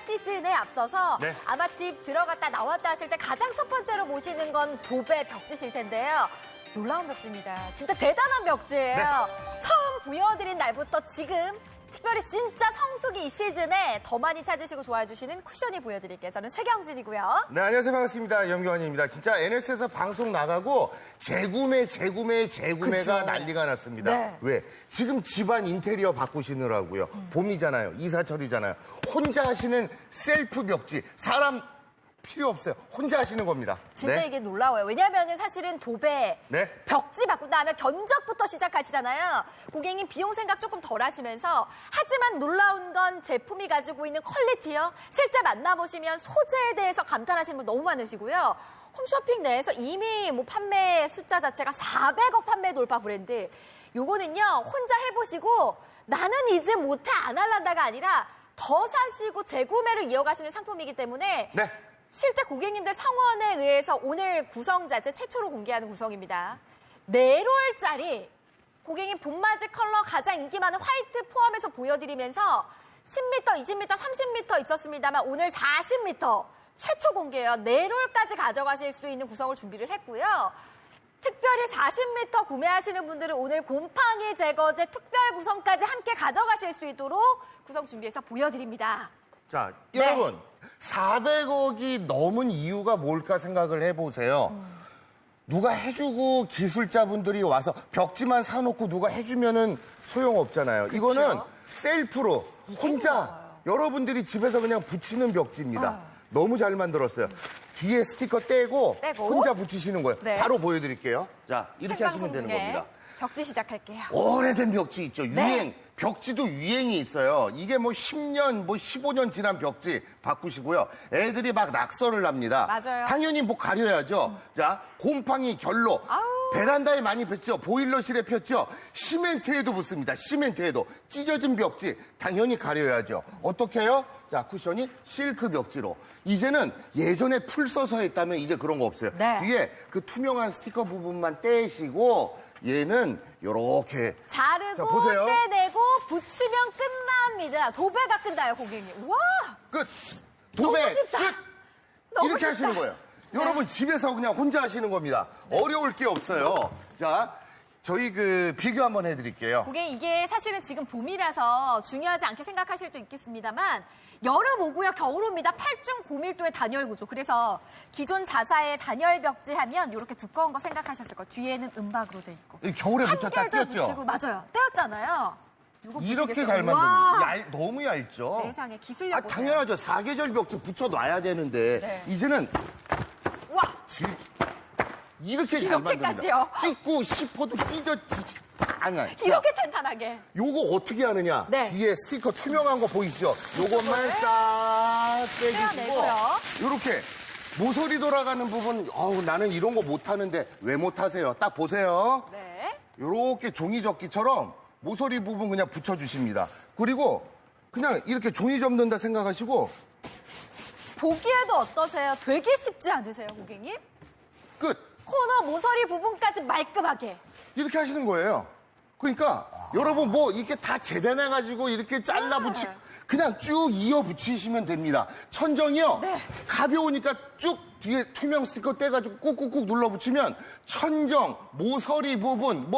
시즌에 앞서서 네. 아마 집 들어갔다 나왔다 하실 때 가장 첫 번째로 보시는 건 도배 벽지실 텐데요. 놀라운 벽지입니다. 진짜 대단한 벽지예요. 네. 처음 보여드린 날부터 지금 특별히 진짜 성수기 이 시즌에 더 많이 찾으시고 좋아해 주시는 쿠션이 보여드릴게요. 저는 최경진이고요. 네, 안녕하세요. 반갑습니다. 염경환입니다. 진짜 NS에서 방송 나가고 재구매가 그쵸. 난리가 났습니다. 네. 왜? 지금 집안 인테리어 바꾸시느라고요. 봄이잖아요. 이사철이잖아요. 혼자 하시는 셀프 벽지. 사람 필요 없어요. 혼자 하시는 겁니다. 진짜 네? 이게 놀라워요. 왜냐하면 사실은 도배, 네. 벽지 바꾼다 하면 견적부터 시작하시잖아요. 고객님 비용 생각 조금 덜 하시면서 하지만 놀라운 건 제품이 가지고 있는 퀄리티요. 실제 만나보시면 소재에 대해서 감탄하시는 분 너무 많으시고요. 홈쇼핑 내에서 이미 판매 숫자 자체가 400억 판매 돌파 브랜드. 요거는요, 혼자 해보시고 나는 이제 못해 안 할란다가 아니라 더 사시고 재구매를 이어가시는 상품이기 때문에 네. 실제 고객님들 성원에 의해서 오늘 구성 자체 최초로 공개하는 구성입니다. 4롤짜리 고객님 봄맞이 컬러 가장 인기 많은 화이트 포함해서 보여드리면서 10m, 20m, 30m 있었습니다만 오늘 40m 최초 공개예요. 4롤까지 가져가실 수 있는 구성을 준비를 했고요. 특별히 40m 구매하시는 분들은 오늘 곰팡이 제거제 특별 구성까지 함께 가져가실 수 있도록 구성 준비해서 보여드립니다. 자, 네. 여러분. 400억이 넘은 이유가 뭘까 생각을 해보세요. 누가 해주고 기술자분들이 와서 벽지만 사놓고 누가 해주면은 소용없잖아요. 이거는 셀프로 혼자 여러분들이 집에서 그냥 붙이는 벽지입니다. 너무 잘 만들었어요. 뒤에 스티커 떼고 혼자 붙이시는 거예요. 네. 바로 보여드릴게요. 자, 이렇게 하시면 되는 중에 겁니다. 벽지 시작할게요. 오래된 벽지 있죠. 유행. 네. 벽지도 유행이 있어요. 이게 10년, 15년 지난 벽지 바꾸시고요. 애들이 막 낙서를 합니다. 맞아요. 당연히 가려야죠. 자, 곰팡이 결로. 아우. 베란다에 많이 폈죠. 보일러실에 폈죠. 시멘트에도 붙습니다. 시멘트에도. 찢어진 벽지. 당연히 가려야죠. 어떻게 해요? 자, 쿠션이 실크 벽지로. 이제는 예전에 풀 써서 했다면 이제 그런 거 없어요. 네. 뒤에 그 투명한 스티커 부분만 떼시고 얘는 요렇게 자, 자르고 보세요. 떼내고 붙이면 끝납니다. 도배가 끝나요, 고객님. 우와! 끝. 도배 너무 쉽다. 끝. 너무 이렇게 쉽다. 하시는 거예요. 여러분 집에서 그냥 혼자 하시는 겁니다. 어려울 게 없어요. 자, 저희 비교 한번 해드릴게요. 고객님, 이게 사실은 지금 봄이라서 중요하지 않게 생각하실 수 있겠습니다만 여름 오고요, 겨울 옵니다. 8중 고밀도의 단열 구조. 그래서 기존 자사의 단열 벽지 하면 이렇게 두꺼운 거 생각하셨을 거예요. 뒤에는 은박으로 돼 있고. 이 겨울에 한 붙였다 계절 띄었죠? 붙이고, 맞아요. 떼었잖아요. 이거 이렇게 보시겠어요? 잘 우와! 만듭니다. 너무 얇죠? 세상에 기술력 보세요. 당연하죠. 사계절 벽지 붙여놔야 되는데 네. 이제는 와! 이렇게 잘 만듭니다. 이렇게까지요? 찍고 싶어도 찢어지지 않아요. 자, 이렇게 탄탄하게. 요거 어떻게 하느냐? 네. 뒤에 스티커 투명한 거 보이시죠? 요것만 싹 빼주시고 떼어내고요. 요렇게 모서리 돌아가는 부분 나는 이런 거 못하는데 왜 못하세요? 딱 보세요. 네. 요렇게 종이 접기처럼 모서리 부분 그냥 붙여주십니다. 그리고 그냥 이렇게 종이 접는다 생각하시고 보기에도 어떠세요? 되게 쉽지 않으세요, 고객님? 끝. 코너 모서리 부분까지 말끔하게. 이렇게 하시는 거예요. 그러니까 여러분 이렇게 다 재단해가지고 이렇게 잘라 붙이 그냥 쭉 이어 붙이시면 됩니다. 천정이요. 네. 가벼우니까 쭉 뒤에 투명 스티커 떼가지고 꾹꾹꾹 눌러 붙이면 천정, 모서리 부분,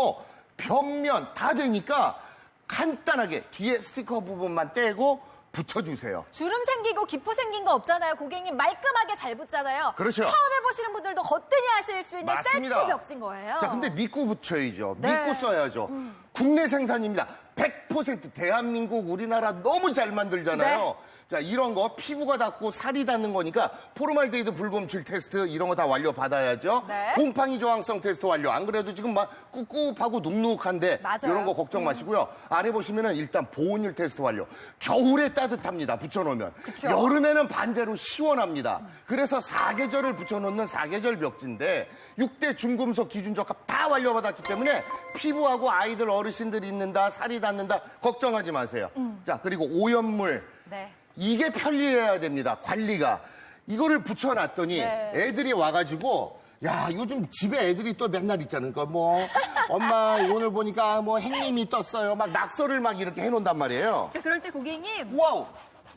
벽면 다 되니까 간단하게 뒤에 스티커 부분만 떼고 붙여주세요. 주름 생기고 기포 생긴 거 없잖아요. 고객님 말끔하게 잘 붙잖아요. 그렇죠. 처음 해보시는 분들도 거뜬히 하실 수 있는 맞습니다. 셀프 벽지인 거예요. 자, 근데 믿고 붙여야죠. 네. 믿고 써야죠. 국내 생산입니다. 100% 대한민국 우리나라 너무 잘 만들잖아요. 네. 자, 이런 거 피부가 닿고 살이 닿는 거니까 포르말데히드 불검출 테스트 이런 거 다 완료 받아야죠. 네. 곰팡이 저항성 테스트 완료. 안 그래도 지금 꿉꿉하고 눅눅한데 맞아요. 이런 거 걱정 마시고요. 아래 보시면은 일단 보온율 테스트 완료. 겨울에 따뜻합니다. 붙여놓으면. 그쵸. 여름에는 반대로 시원합니다. 그래서 사계절을 붙여놓는 사계절 벽지인데 6대 중금속 기준 적합 다 완료받았기 때문에 피부하고 아이들 어르신들 있는다 살이 닿는다 걱정하지 마세요. 자, 그리고 오염물 네. 이게 편리해야 됩니다. 관리가. 이거를 붙여놨더니 네. 애들이 와가지고 야, 요즘 집에 애들이 또 맨날 있잖아요. 그러니까 엄마 오늘 보니까 행님이 떴어요. 막 낙서를 막 이렇게 해놓는단 말이에요. 자, 그럴 때 고객님 와우.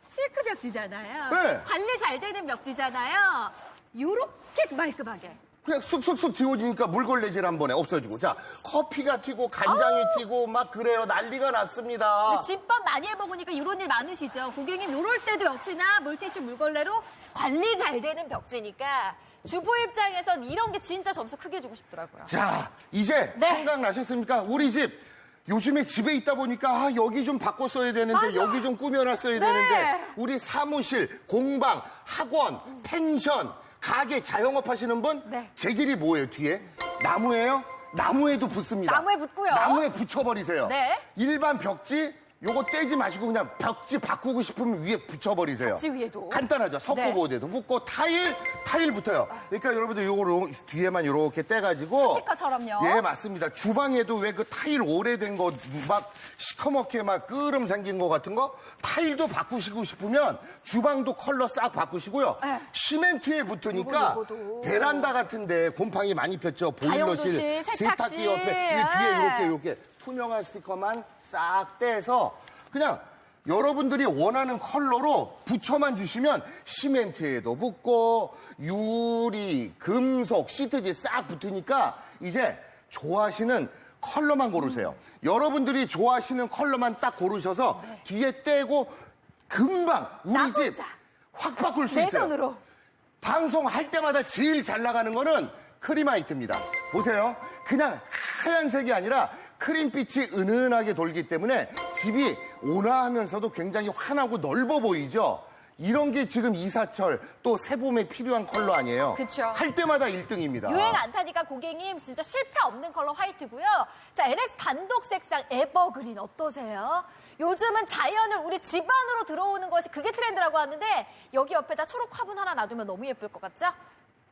실크 벽지잖아요. 네. 관리 잘 되는 벽지잖아요. 요렇게 말끔하게. 그냥 쑥쑥쑥 지워지니까 물걸레질 한 번에 없어지고. 자, 커피가 튀고 간장이 튀고 막 그래요. 난리가 났습니다. 집밥 많이 해먹으니까 이런 일 많으시죠. 고객님 요럴 때도 역시나 물티슈 물걸레로 관리 잘 되는 벽지니까 주부 입장에선 이런 게 진짜 점수 크게 주고 싶더라고요. 자, 이제 네. 생각나셨습니까? 우리 집 요즘에 집에 있다 보니까 여기 좀 바꿔 써야 되는데 맞아. 여기 좀 꾸며놨어야 네. 되는데 우리 사무실, 공방, 학원, 펜션, 가게, 자영업 하시는 분 네. 재질이 뭐예요, 뒤에? 나무예요? 나무에도 붙습니다. 나무에 붙고요. 나무에 붙여버리세요. 네. 일반 벽지 요거 떼지 마시고 그냥 벽지 바꾸고 싶으면 위에 붙여버리세요. 벽지 위에도. 간단하죠. 석고보드에도 붙고 타일 붙어요. 그러니까 여러분들 요거로 뒤에만 이렇게 떼가지고 스티커처럼요. 예, 맞습니다. 주방에도 왜 그 타일 오래된 거 막 시커멓게 막 끄름 생긴 거 같은 거 타일도 바꾸시고 싶으면 주방도 컬러 싹 바꾸시고요. 네. 시멘트에 붙으니까 요거도. 베란다 같은데 곰팡이 많이 폈죠. 보일러실, 다용도실, 세탁기 옆에 세탁실. 뒤에 이렇게 투명한 스티커만 싹 떼서 그냥 여러분들이 원하는 컬러로 붙여만 주시면 시멘트에도 붙고 유리, 금속, 시트지 싹 붙으니까 이제 좋아하시는 컬러만 고르세요. 여러분들이 좋아하시는 컬러만 딱 고르셔서 뒤에 떼고 금방 우리 나 집 혼자. 확 바꿀 수 내 있어요. 손으로. 방송할 때마다 제일 잘 나가는 거는 크림화이트입니다. 보세요. 그냥 하얀색이 아니라 크림빛이 은은하게 돌기 때문에 집이 온화하면서도 굉장히 환하고 넓어 보이죠? 이런 게 지금 이사철 또 새봄에 필요한 컬러 아니에요? 그쵸. 할 때마다 1등입니다. 유행 안 타니까 고객님 진짜 실패 없는 컬러 화이트고요. 자, LS 단독 색상 에버그린 어떠세요? 요즘은 자연을 우리 집 안으로 들어오는 것이 그게 트렌드라고 하는데 여기 옆에다 초록 화분 하나 놔두면 너무 예쁠 것 같죠?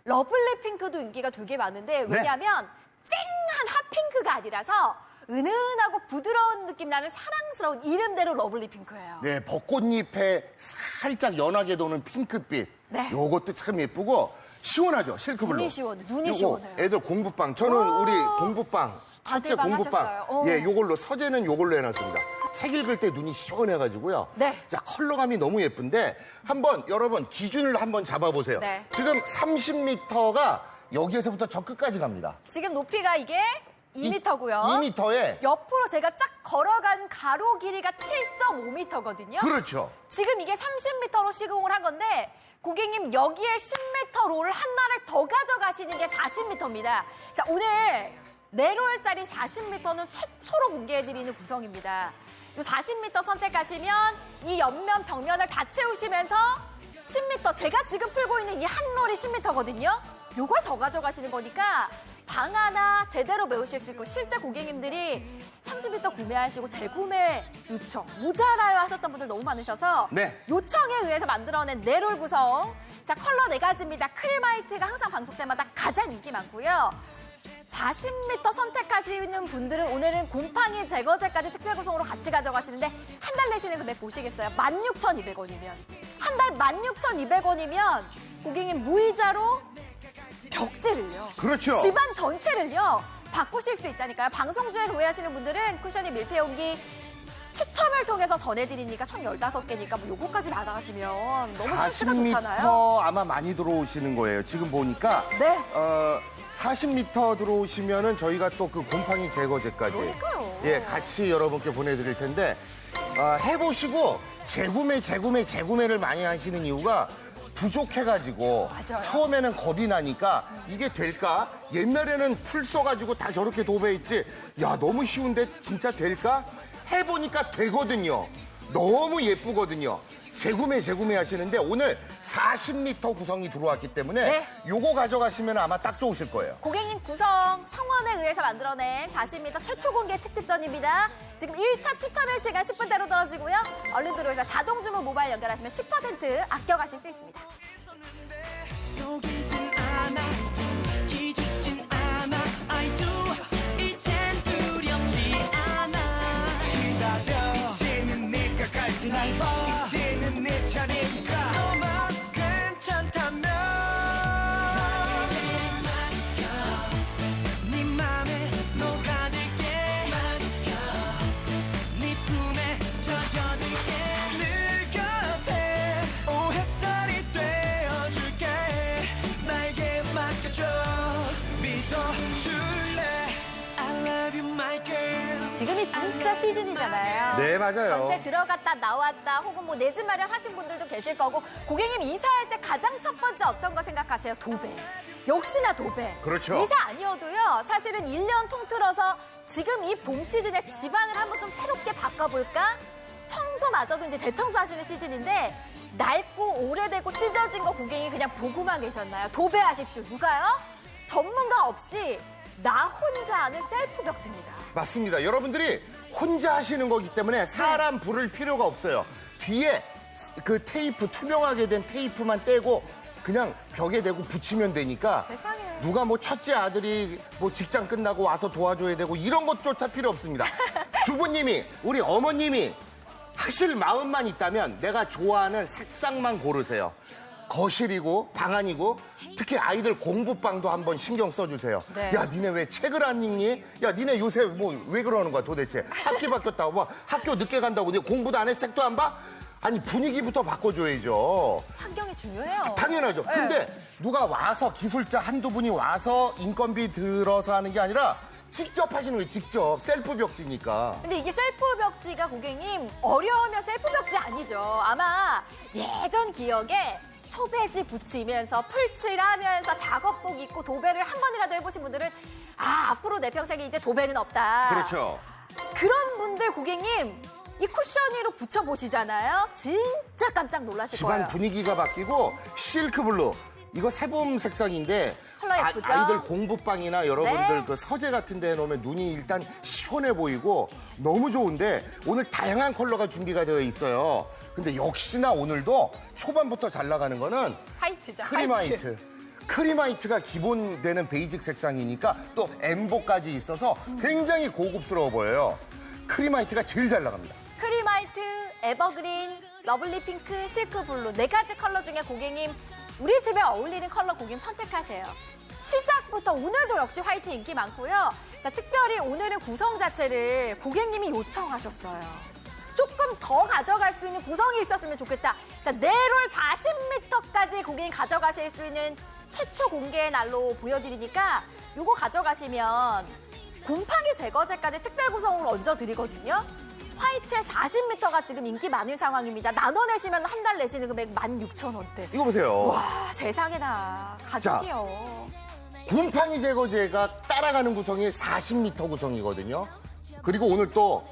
러블리 핑크도 인기가 되게 많은데 왜냐하면 쨍한 핫핑크가 아니라서 은은하고 부드러운 느낌 나는 사랑스러운 이름대로 러블리 핑크예요. 네, 벚꽃잎에 살짝 연하게 도는 핑크빛. 네. 요것도 참 예쁘고 시원하죠, 실크블루. 눈이 시원해, 눈이 요거 시원해요. 애들 공부방. 저는 우리 공부방, 첫째 아들방 공부방. 하셨어요. 예, 요걸로 서재는 요걸로 해놨습니다. 책 읽을 때 눈이 시원해가지고요. 네. 자, 컬러감이 너무 예쁜데 한번 여러분 기준을 한번 잡아보세요. 네. 지금 30m가 여기에서부터 저 끝까지 갑니다. 지금 높이가 이게 2m고요. 2m에 옆으로 제가 쫙 걸어간 가로 길이가 7.5m거든요. 그렇죠. 지금 이게 30m로 시공을 한 건데 고객님 여기에 10m 롤을 하나를 더 가져가시는 게 40m입니다. 자, 오늘 네롤짜리 40m는 최초로 공개해드리는 구성입니다. 이 40m 선택하시면 이 옆면 벽면을 다 채우시면서 10m, 제가 지금 풀고 있는 이 한 롤이 10m거든요. 요걸 더 가져가시는 거니까 방 하나 제대로 메우실 수 있고 실제 고객님들이 30m 구매하시고 재구매 요청 모자라요 하셨던 분들 너무 많으셔서 네. 요청에 의해서 만들어낸 네롤 구성. 자, 컬러 4가지입니다. 크림 화이트가 항상 방송 때마다 가장 인기 많고요. 40m 선택하시는 분들은 오늘은 곰팡이 제거제까지 특별 구성으로 같이 가져가시는데 한 달 내시는 금액 보시겠어요? 16,200원이면. 한 달 16,200원이면 고객님 무이자로 벽지를요. 그렇죠. 집안 전체를요. 바꾸실 수 있다니까요. 방송 중에 구매하시는 분들은 쿠션이 밀폐 용기 추첨을 통해서 전해드리니까 총 15개니까 뭐 요거까지 받아가시면 너무 센스가 좋잖아요. 40m 아마 많이 들어오시는 거예요. 지금 보니까 네. 40m 들어오시면은 저희가 또 그 곰팡이 제거제까지 그러니까요. 예 같이 여러분께 보내드릴 텐데 해보시고 재구매를 많이 하시는 이유가 부족해가지고 맞아요. 처음에는 겁이 나니까 이게 될까? 옛날에는 풀 써가지고 다 저렇게 도배했지. 야 너무 쉬운데 진짜 될까? 해보니까 되거든요. 너무 예쁘거든요. 재구매 하시는데 오늘 40m 구성이 들어왔기 때문에 네. 요거 가져가시면 아마 딱 좋으실 거예요. 고객님 구성 성원에 의해서 만들어낸 40m 최초 공개 특집전입니다. 지금 1차 추첨일 시간 10분대로 떨어지고요. 얼른 들어오셔서 자동 주문 모바일 연결하시면 10% 아껴가실 수 있습니다. 속이진 않아 기죽진 않아 I do 이젠 두렵지 않아 기다려 이제는 내가 갈 테니 이제는 내 차례니까 너만 괜찮다면 네 맘에 녹아들게 네 품에 젖어들게 늘 곁에 지금이 진짜 시즌이잖아요. 네, 맞아요. 전세 들어갔다 나왔다 혹은 뭐 내 집 마련하신 분들도 계실 거고 고객님 이사할 때 가장 첫 번째 어떤 거 생각하세요? 도배. 역시나 도배. 그렇죠. 이사 아니어도요. 사실은 1년 통틀어서 지금 이 봄 시즌에 집안을 한번 좀 새롭게 바꿔볼까? 청소마저도 이제 대청소하시는 시즌인데 낡고 오래되고 찢어진 거 고객이 그냥 보고만 계셨나요? 도배하십시오. 누가요? 전문가 없이 나 혼자 하는 셀프 벽지입니다. 맞습니다. 여러분들이 혼자 하시는 거기 때문에 사람 부를 필요가 없어요. 뒤에 그 테이프, 투명하게 된 테이프만 떼고 그냥 벽에 대고 붙이면 되니까 세상에. 누가 뭐 첫째 아들이 뭐 직장 끝나고 와서 도와줘야 되고 이런 것조차 필요 없습니다. 주부님이, 우리 어머님이 하실 마음만 있다면 내가 좋아하는 색상만 고르세요. 거실이고 방안이고 특히 아이들 공부방도 한번 신경 써주세요. 네. 야, 니네 왜 책을 안 읽니? 야, 니네 요새 뭐 왜 그러는 거야 도대체? 학기 바뀌었다고 뭐 학교 늦게 간다고 니 공부도 안 해? 책도 안 봐? 아니 분위기부터 바꿔줘야죠. 환경이 중요해요. 당연하죠. 네. 근데 누가 와서 기술자 한두 분이 와서 인건비 들어서 하는 게 아니라 직접 하시는 거예요. 직접 셀프 벽지니까. 근데 이게 셀프 벽지가 고객님 어려우면 셀프 벽지 아니죠. 아마 예전 기억에 초배지 붙이면서 풀칠하면서 작업복 입고 도배를 한 번이라도 해보신 분들은 아 앞으로 내 평생에 이제 도배는 없다. 그렇죠. 그런 분들 고객님 이 쿠션 위로 붙여보시잖아요. 진짜 깜짝 놀라실 집안 거예요. 분위기가 바뀌고 실크블루. 이거 새봄 색상인데 컬러 예쁘죠? 아이들 공부방이나 여러분들 네. 그 서재 같은 데 해놓으면 눈이 일단 시원해 보이고 너무 좋은데 오늘 다양한 컬러가 준비가 되어 있어요. 근데 역시나 오늘도 초반부터 잘 나가는 거는 화이트죠. 크림화이트. 크림화이트가 기본 되는 베이직 색상이니까 또 엠보까지 있어서 굉장히 고급스러워 보여요. 크림화이트가 제일 잘 나갑니다. 크림화이트, 에버그린, 러블리 핑크, 실크블루 네 가지 컬러 중에 고객님 우리 집에 어울리는 컬러 고객님 선택하세요. 시작부터 오늘도 역시 화이트 인기 많고요. 자, 특별히 오늘은 구성 자체를 고객님이 요청하셨어요. 조금 더 가져갈 수 있는 구성이 있었으면 좋겠다. 자, 네롤 40m까지 고객님 가져가실 수 있는 최초 공개의 날로 보여드리니까 요거 가져가시면 곰팡이 제거제까지 특별 구성으로 얹어드리거든요. 화이트에 40m가 지금 인기 많은 상황입니다. 나눠내시면 한 달 내시는 금액 16,000원대. 이거 보세요. 와, 세상에나. 가족이요. 곰팡이 제거제가 따라가는 구성이 40m 구성이거든요. 그리고 오늘 또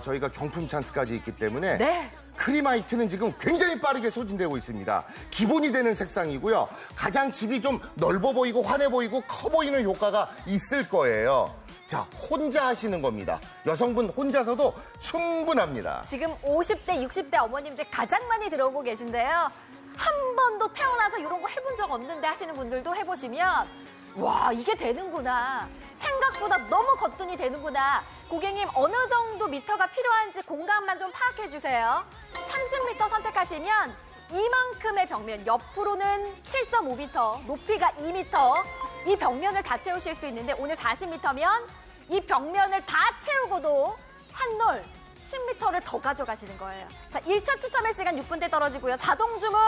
저희가 경품 찬스까지 있기 때문에 네. 크림화이트는 지금 굉장히 빠르게 소진되고 있습니다. 기본이 되는 색상이고요. 가장 집이 좀 넓어 보이고 환해 보이고 커 보이는 효과가 있을 거예요. 자, 혼자 하시는 겁니다. 여성분 혼자서도 충분합니다. 지금 50대, 60대 어머님들 가장 많이 들어오고 계신데요. 한 번도 태어나서 이런 거 해본 적 없는데 하시는 분들도 해보시면 와, 이게 되는구나. 생각보다 너무 거뜬히 되는구나. 고객님 어느 정도 미터가 필요한지 공간만 좀 파악해 주세요. 30m 선택하시면 이만큼의 벽면, 옆으로는 7.5m, 높이가 2m. 이 벽면을 다 채우실 수 있는데 오늘 40m면 이 벽면을 다 채우고도 한 롤 10m를 더 가져가시는 거예요. 자, 1차 추첨의 시간 6분대 떨어지고요. 자동 주문,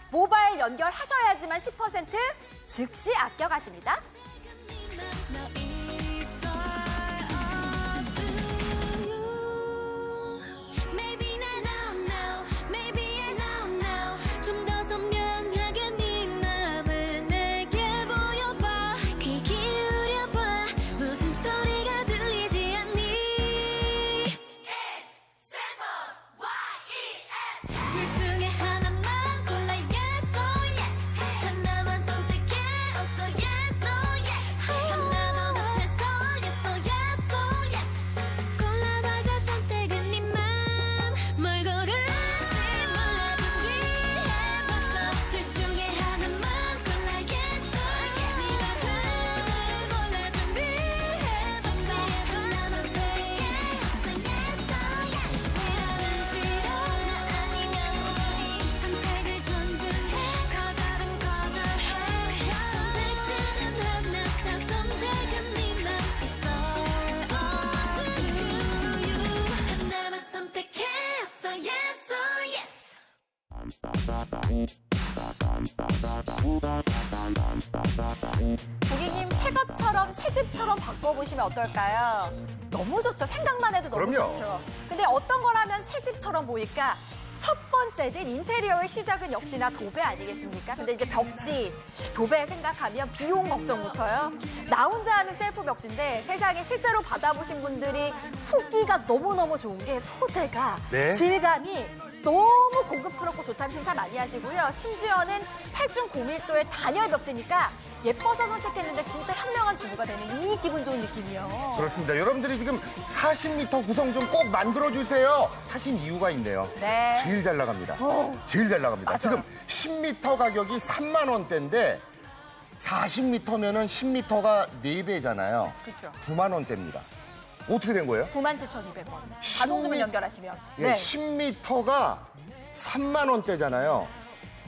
모바일 연결하셔야지만 10% 즉시 아껴가십니다. Maybe not now, maybe I don't know. 좀 더 선명하게 네 맘을 내게 보여봐. 귀 기울여봐. 무슨 소리가 들리지 않니? 둘 중에 하나만 골라 yes or yes. 하나만 선택해 also yes or yes. 하나도 못해서 yes or yes or yes. 골라봐자 선택은 네 맘. 뭘 고를지 몰라 준비해봤어. 둘 중에 하나만 골라 yes or yes. 네가 하나를 골라 준비해봤어. 하나만 선택해 also yes or yes. 싫어는 싫어 나 아니면 우리 선택을 존중해. 거절은 거절해. 선택지는 하나 자 선택은 네 맘 있어. 하나만 선택해 so yes or yes. 고객님 새 것처럼 새 집처럼 바꿔보시면 어떨까요? 너무 좋죠. 생각만 해도 너무 그럼요. 좋죠. 근데 어떤 걸 하면 새 집처럼 보일까? 첫 번째는 인테리어의 시작은 역시나 도배 아니겠습니까? 근데 이제 벽지, 도배 생각하면 비용 걱정부터요. 나 혼자 하는 셀프 벽지인데 세상에 실제로 받아보신 분들이 후기가 너무너무 좋은 게 소재가 네. 질감이 너무 고급스럽고 좋다는 칭찬 많이 하시고요. 심지어는 8중 고밀도의 단열 벽지니까 예뻐서 선택했는데 진짜 현명한 주부가 되는 이 기분 좋은 느낌이요. 그렇습니다. 여러분들이 지금 40m 구성 좀 꼭 만들어주세요 하신 이유가 있네요. 네. 제일 잘 나갑니다. 제일 잘 나갑니다. 맞아요. 지금 10m 가격이 3만 원대인데 40m면은 10m가 4배잖아요. 그렇죠. 9만 원대입니다. 어떻게 된 거예요? 97,200원. 자동주문 연결하시면. 예, 10m가 3만 원대잖아요.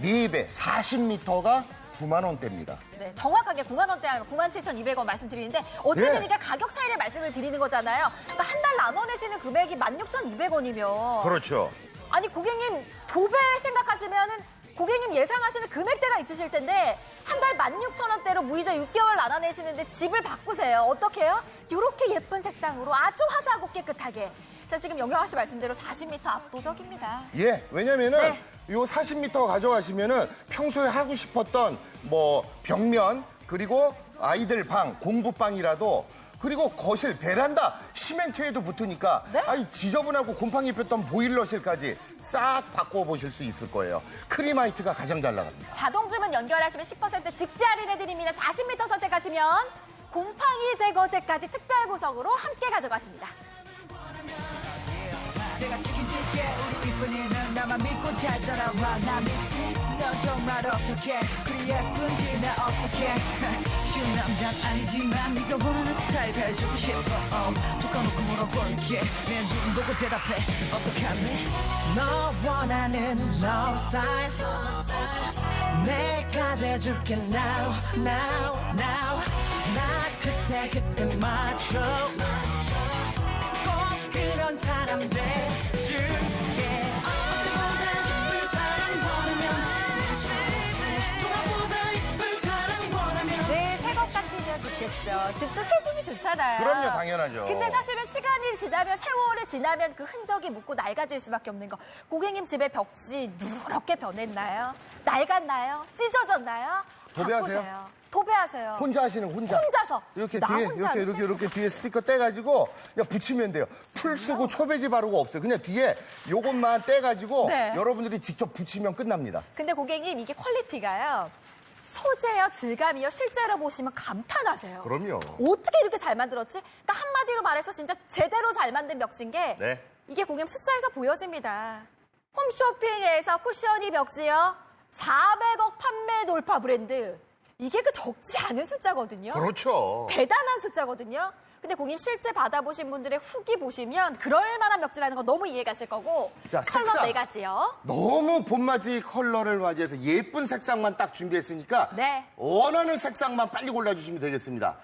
4배, 40m가 9만 원대입니다. 네, 정확하게 9만 원대 하면 97,200원 말씀드리는데 어쨌든 예. 이게 가격 차이를 말씀을 드리는 거잖아요. 그러니까 한 달 나눠내시는 금액이 16,200원이면 그렇죠. 아니 고객님 도배 생각하시면은 고객님 예상하시는 금액대가 있으실 텐데 한 달 16,000원대로 무이자 6개월 나눠내시는데 집을 바꾸세요. 어떻게 해요? 이렇게 예쁜 색상으로 아주 화사하고 깨끗하게. 자, 지금 영경아 씨 말씀대로 40m 압도적입니다. 예, 왜냐면은 네. 요 40m 가져가시면은 평소에 하고 싶었던 뭐 벽면 그리고 아이들 방, 공부방이라도 그리고 거실, 베란다, 시멘트에도 붙으니까 네? 아이 지저분하고 곰팡이 폈던 보일러실까지 싹 바꿔보실 수 있을 거예요. 크리마이트가 가장 잘 나갑니다. 자동주문 연결하시면 10% 즉시 할인해드립니다. 40m 선택하시면 곰팡이 제거제까지 특별 구성으로 함께 가져가십니다. 내가 책임질게 우리 이쁜이는 나만 믿고 잘 따라와 나 믿지 넌 정말 어떡해 그리 예쁜지 나 어떡해 쉬운 남잔 아니지만 네가 원하는 스타일 해주고 싶어 툭까놓고 물어볼게 내 눈 보고 대답해 어떡할래 너 원하는 love style 내가 돼줄게 now now now 나 그때 맞춰 꼭 그런 사람 돼줄게 어제보다 예쁜 사람 원하면 동화보다 예쁜 사람 원하면 네, 새 것 같으면 좋겠죠. 집도 새 집이 좋잖아요. 그럼요, 당연하죠. 근데 사실은 시간이 지나면 세월이 지나면 그 흔적이 묻고 낡아질 수밖에 없는 거. 고객님 집의 벽지 누렇게 변했나요? 낡았나요? 찢어졌나요? 도배하세요? 바꾸세요. 도배하세요. 혼자 하시는 혼자. 혼자서. 이렇게 나 뒤에 혼자 이렇게 뒤에 스티커 떼가지고 그냥 붙이면 돼요. 풀 쓰고 초배지 바르고 없어요. 그냥 뒤에 요것만 떼가지고 네. 여러분들이 직접 붙이면 끝납니다. 근데 고객님 이게 퀄리티가요. 소재요, 질감이요. 실제로 보시면 감탄하세요. 그럼요. 어떻게 이렇게 잘 만들었지? 그러니까 한마디로 말해서 진짜 제대로 잘 만든 벽지인 게 네. 이게 고객님 숫자에서 보여집니다. 홈쇼핑에서 쿠셔니 벽지요. 400억 판매 돌파 브랜드. 이게 그 적지 않은 숫자거든요. 그렇죠. 대단한 숫자거든요. 근데 고객님 실제 받아보신 분들의 후기 보시면 그럴 만한 벽지라는 거 너무 이해가실 거고. 자, 컬러 색상. 4가지요. 너무 봄맞이 컬러를 맞이해서 예쁜 색상만 딱 준비했으니까 네. 원하는 색상만 빨리 골라주시면 되겠습니다.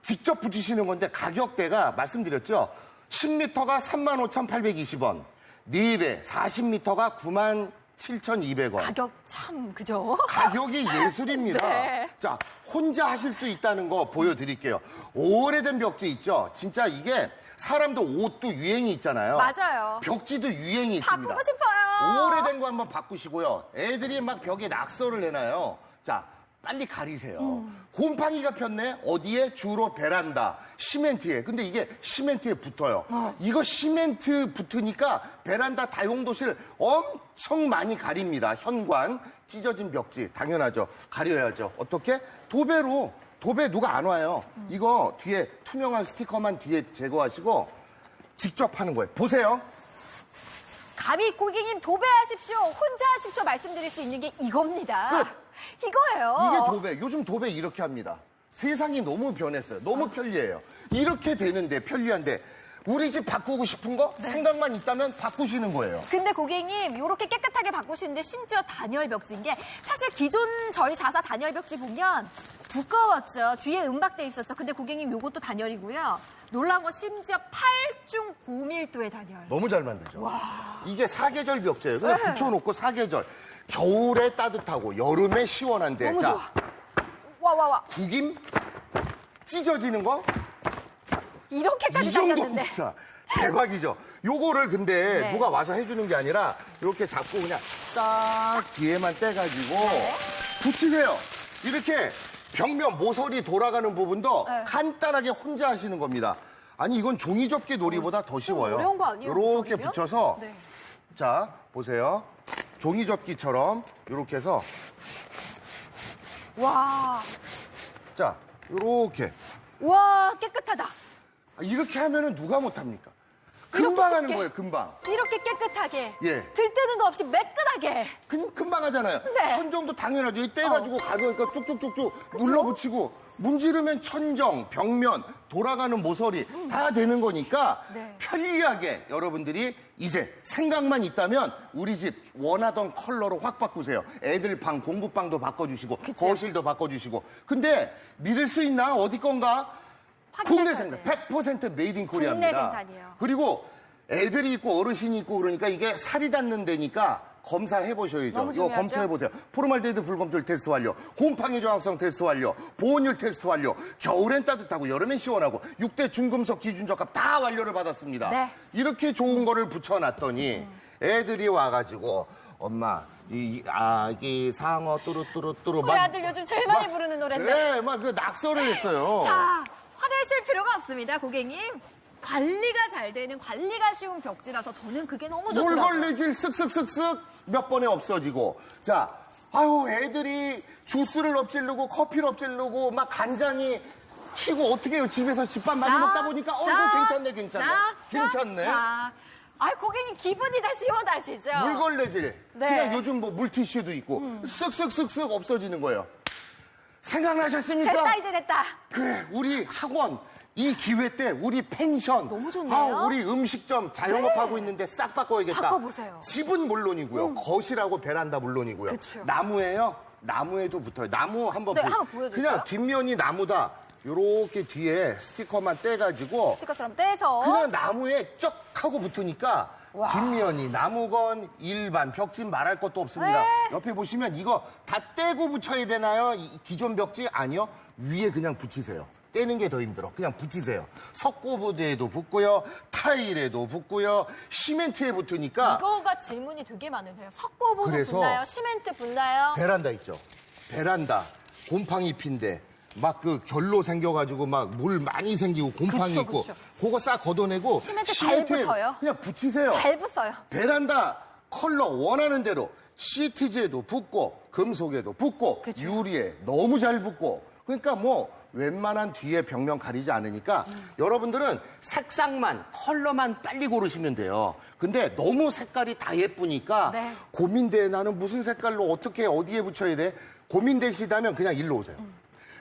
직접 붙이시는 건데 가격대가 말씀드렸죠. 10m가 35,820원, 4배, 40m가 97,200원. 가격 참 그죠? 가격이 예술입니다. 네. 자, 혼자 하실 수 있다는 거 보여드릴게요. 오래된 벽지 있죠? 진짜 이게 사람도 옷도 유행이 있잖아요. 맞아요. 벽지도 유행이 있습니다. 바꾸고 싶어요. 오래된 거 한번 바꾸시고요. 애들이 막 벽에 낙서를 해놔요. 자, 빨리 가리세요. 곰팡이가 폈네? 어디에? 주로 베란다, 시멘트에. 근데 이게 시멘트에 붙어요. 이거 시멘트 붙으니까 베란다 다용도실 엄청 많이 가립니다. 현관, 찢어진 벽지. 당연하죠. 가려야죠. 어떻게? 도배로. 도배 누가 안 와요. 이거 뒤에 투명한 스티커만 뒤에 제거하시고 직접 하는 거예요. 보세요. 감히 고객님 도배하십시오. 혼자 하십시오. 말씀드릴 수 있는 게 이겁니다. 끝. 이거예요. 이게 도배. 요즘 도배 이렇게 합니다. 세상이 너무 변했어요. 너무 편리해요. 이렇게 되는데 편리한데 우리 집 바꾸고 싶은 거 생각만 있다면 바꾸시는 거예요. 근데 고객님 이렇게 깨끗하게 바꾸시는데 심지어 단열 벽지인 게 사실 기존 저희 자사 단열 벽지 보면 두꺼웠죠. 뒤에 은박돼 있었죠. 근데 고객님 요것도 단열이고요. 놀라운 건 심지어 8중 고밀도의 단열. 너무 잘 만들죠. 이게 사계절 벽제예요. 그냥 붙여놓고 사계절. 겨울에 따뜻하고 여름에 시원한데. 너무 자, 좋아. 와. 구김 찢어지는 거? 이렇게까지 이 달렸는데. 정도입니다. 대박이죠. 요거를 근데 네. 누가 와서 해주는 게 아니라 이렇게 잡고 그냥 딱 뒤에만 떼가지고 네. 붙이세요. 이렇게 벽면 모서리 돌아가는 부분도 네. 간단하게 혼자 하시는 겁니다. 아니 이건 종이접기 놀이보다 더 쉬워요. 어려운 거 아니에요, 이렇게 모서리면? 붙여서 네. 자 보세요. 종이접기처럼 이렇게 해서 와. 자 이렇게 와, 깨끗하다. 이렇게 하면은 누가 못합니까? 금방 하는 쉽게. 거예요. 금방. 이렇게 깨끗하게. 예. 들뜨는 거 없이 매끈하게. 금방 하잖아요. 네. 천정도 당연하죠. 이 떼가지고 가벼우니까 쭉쭉쭉쭉 눌러붙이고 문지르면 천정, 벽면, 돌아가는 모서리 다 되는 거니까 네. 편리하게 여러분들이 이제 생각만 있다면 우리 집 원하던 컬러로 확 바꾸세요. 애들 방, 공부방도 바꿔주시고 거실도 바꿔주시고. 근데 믿을 수 있나? 어디 건가? 국내 확인하셔야 생산, 돼요. 100% 메이드 인 코리아입니다. 국내 생산이에요. 그리고 애들이 있고 어르신이 있고 그러니까 이게 살이 닿는 데니까 검사해 보셔야죠. 너무 이거 중요하죠. 검토해 보세요. 포르말데히드 불검출 테스트 완료, 곰팡이 저항성 테스트 완료, 보온율 테스트 완료. 겨울엔 따뜻하고 여름엔 시원하고 6대 중금속 기준 적합 다 완료를 받았습니다. 네. 이렇게 좋은 거를 붙여놨더니 애들이 와가지고 엄마 이 아기 상어 뚜루뚜루뚜루 우리 아들 요즘 제일 많이 부르는 노래인데. 네, 막 그 낙서를 했어요. 자, 화내실 필요가 없습니다, 고객님. 관리가 잘 되는 관리가 쉬운 벽지라서 저는 그게 너무 좋더라고요. 물걸레질 쓱쓱쓱쓱 몇 번에 없어지고. 자, 아유 애들이 주스를 엎질르고 커피를 엎질르고 막 간장이 튀고 어떻게 해요. 집에서 집밥 많이 먹다 보니까 괜찮네. 자, 아, 고객님 기분이 다 시원하시죠? 물걸레질. 네. 그냥 요즘 뭐 물티슈도 있고 쓱쓱쓱쓱 없어지는 거예요. 생각나셨습니까? 됐다, 이제 됐다. 그래, 우리 학원 이 기회 때 우리 펜션, 너무 좋네요. 우리 음식점 자영업하고 있는데 싹 바꿔야겠다. 바꿔보세요. 집은 물론이고요, 거실하고 베란다 물론이고요. 그쵸. 나무예요. 나무에도 붙어요. 나무 한번 네, 한번 보여주세요. 그냥 뒷면이 나무다. 요렇게 뒤에 스티커만 떼가지고 스티커처럼 떼서. 그냥 나무에 쩍 하고 붙으니까 와. 뒷면이 나무건 일반 벽지 말할 것도 없습니다. 네. 옆에 보시면 이거 다 떼고 붙여야 되나요? 이 기존 벽지 아니요. 위에 그냥 붙이세요. 떼는 게 더 힘들어. 그냥 붙이세요. 석고보드에도 붙고요. 타일에도 붙고요. 시멘트에 붙으니까 이거가 질문이 되게 많으세요. 석고보드 그래서 붙나요? 시멘트 붙나요? 베란다 있죠. 베란다 곰팡이 핀데 막 그 결로 생겨가지고 막 물 많이 생기고 곰팡이 그쵸, 있고 그쵸. 그거 싹 걷어내고 시멘트 잘 시멘트에 붙어요. 그냥 붙이세요. 잘 붙어요. 베란다 컬러 원하는 대로 시트지에도 붙고 금속에도 붙고 그쵸. 유리에 너무 잘 붙고 그러니까 뭐 웬만한 뒤에 벽면 가리지 않으니까 여러분들은 색상만 컬러만 빨리 고르시면 돼요. 근데 너무 색깔이 다 예쁘니까 네. 고민돼. 나는 무슨 색깔로 어떻게 어디에 붙여야 돼? 고민되시다면 그냥 일로 오세요.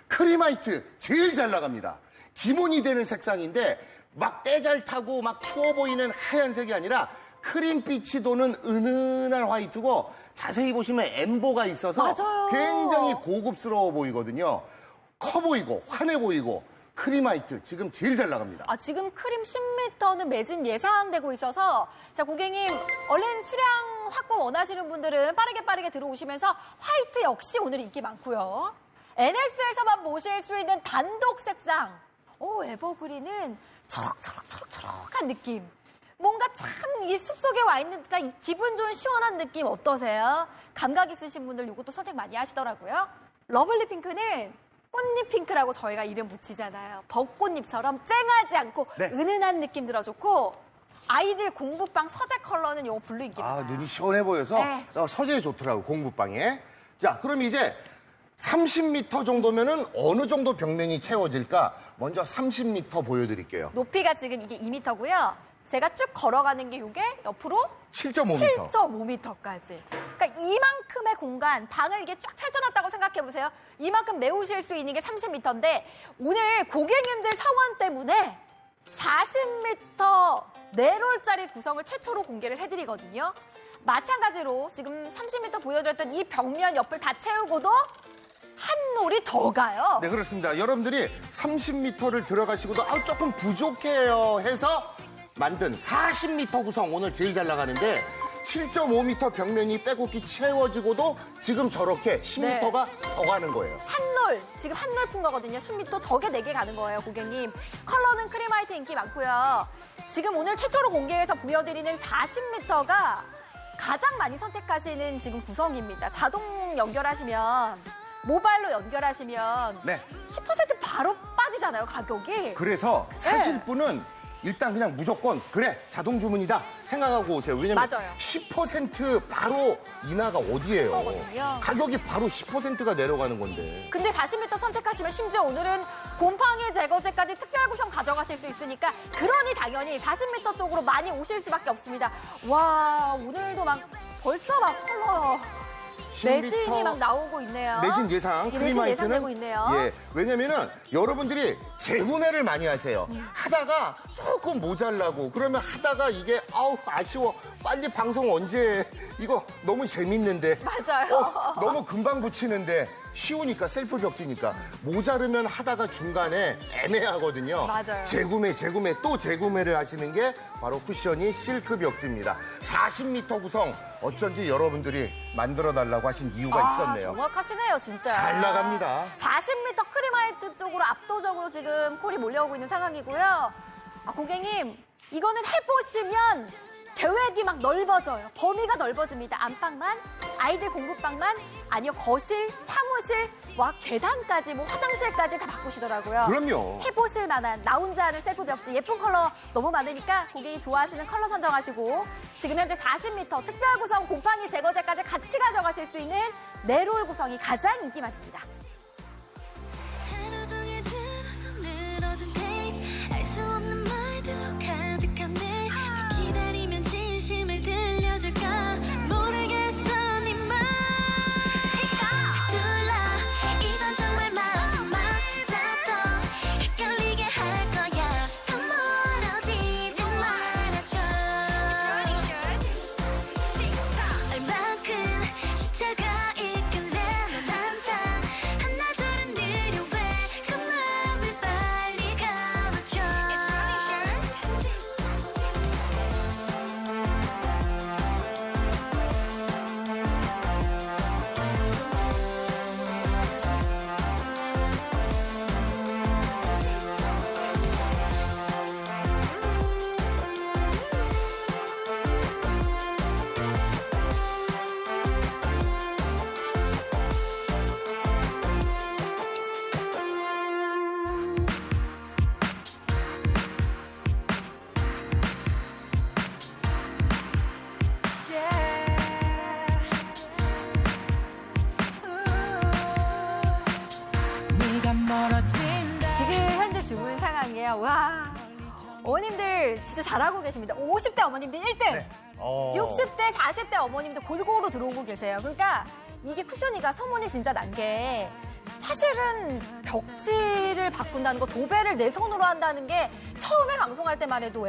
크리마이트 제일 잘 나갑니다. 기본이 되는 색상인데 막 때 잘 타고 막 추워 보이는 하얀색이 아니라 크림빛이 도는 은은한 화이트고 자세히 보시면 엠보가 있어서 맞아요. 굉장히 고급스러워 보이거든요. 커 보이고 환해 보이고 크리마이트 지금 제일 잘 나갑니다. 아, 지금 크림 10m는 매진 예상되고 있어서 자, 고객님 얼른 수량 확보 원하시는 분들은 빠르게 들어오시면서 화이트 역시 오늘 인기 많고요. NS에서만 보실 수 있는 단독 색상. 오, 에버그린은 초록한 느낌. 뭔가 참 이 숲속에 와 있는 듯한 이 기분 좋은 시원한 느낌 어떠세요? 감각 있으신 분들 이것도 선택 많이 하시더라고요. 러블리 핑크는 꽃잎 핑크라고 저희가 이름 붙이잖아요. 벚꽃잎처럼 쨍하지 않고 네. 은은한 느낌 들어줬고 아이들 공부방 서재 컬러는 요거 블루 인기 아, 많아요. 눈이 시원해 보여서 네. 서재에 좋더라고, 공부방에. 자, 그럼 이제 30m 정도면은 어느 정도 벽면이 채워질까? 먼저 30m 보여드릴게요. 높이가 지금 이게 2m고요. 제가 쭉 걸어가는 게 이게 옆으로 7.5m. 7.5m까지. 그러니까 이만큼의 공간, 방을 이게 쫙 펼쳐놨다고 생각해보세요. 이만큼 메우실 수 있는 게 30m인데 오늘 고객님들 성원 때문에 40m 네롤짜리 구성을 최초로 공개를 해드리거든요. 마찬가지로 지금 30m 보여드렸던 이 벽면 옆을 다 채우고도 한 롤이 더 가요. 네, 그렇습니다. 여러분들이 30m를 들어가시고도 조금 부족해요 해서 만든 40m 구성 오늘 제일 잘 나가는데 7.5m 벽면이 빼곡히 채워지고도 지금 저렇게 10m가 더 가는 거예요. 한롤, 지금 한롤 푼 거거든요. 10m 저게 4개 가는 거예요, 고객님. 컬러는 크림 화이트 인기 많고요. 지금 오늘 최초로 공개해서 보여드리는 40m가 가장 많이 선택하시는 지금 구성입니다. 자동 연결하시면, 모바일로 연결하시면 네. 10% 바로 빠지잖아요, 가격이. 그래서 사실 네. 분은 일단 그냥 무조건 그래 자동 주문이다 생각하고 오세요. 왜냐면 맞아요. 10% 바로 인하가 어디예요? 거거든요. 가격이 바로 10%가 내려가는 건데. 근데 40m 선택하시면 심지어 오늘은 곰팡이 제거제까지 특별 구성 가져가실 수 있으니까 그러니 당연히 40m 쪽으로 많이 오실 수밖에 없습니다. 와, 오늘도 막 벌써 막 컬러 10m 매진이 막 나오고 있네요. 매진 예상 예, 매진 크림화이트는 예상되고 있네요. 예, 왜냐면은 여러분들이 재구매를 많이 하세요. 하다가 조금 모자라고 그러면 하다가 이게 아우 아쉬워 빨리 방송 언제 해? 이거 너무 재밌는데 맞아요. 너무 금방 붙이는데 쉬우니까 셀프 벽지니까 모자르면 하다가 중간에 애매하거든요. 맞아요. 재구매 또 재구매를 하시는 게 바로 쿠션이 실크 벽지입니다. 40m 구성 어쩐지 여러분들이 만들어 달라고 하신 이유가 있었네요. 정확하시네요, 진짜. 잘 나갑니다. 40m 크림화이트 쪽으로 압도적으로 지금 콜이 몰려오고 있는 상황이고요. 아, 고객님, 이거는 해보시면 계획이 막 넓어져요. 범위가 넓어집니다. 안방만, 아이들 공부방만, 아니요, 거실, 사무실, 와, 계단까지, 뭐 화장실까지 다 바꾸시더라고요. 그럼요. 해보실 만한 나 혼자 하는 셀프 벽지 예쁜 컬러 너무 많으니까 고객이 좋아하시는 컬러 선정하시고 지금 현재 40m 특별 구성 곰팡이 제거제까지 같이 가져가실 수 있는 네롤 구성이 가장 인기 많습니다. 하루 종일 들어서 늘어진 테이프 알 수 없는 말들로 가득한 내가 기다리면 진심을 들려줄까 모르겠어 네 말 서둘러 이건 정말 마지막 주자도 헷갈리게 할 거야 더 멀어지지 말아줘 얼마큼 십자가 있길래 넌 항상 한나절은 느려 왜 그 마음을 빨리 감아줘 네가 멀어진다 지금 현재 주문 상황이에요. 와, 어머님들 진짜 잘하고 계십니다. 50대 어머님들 1등, 60대, 40대 어머님들 골고루 들어오고 계세요. 그러니까 이게 쿠션이가 소문이 진짜 난 게 사실은 벽지를 바꾼다는 거, 도배를 내 손으로 한다는 게 처음에 방송할 때만 해도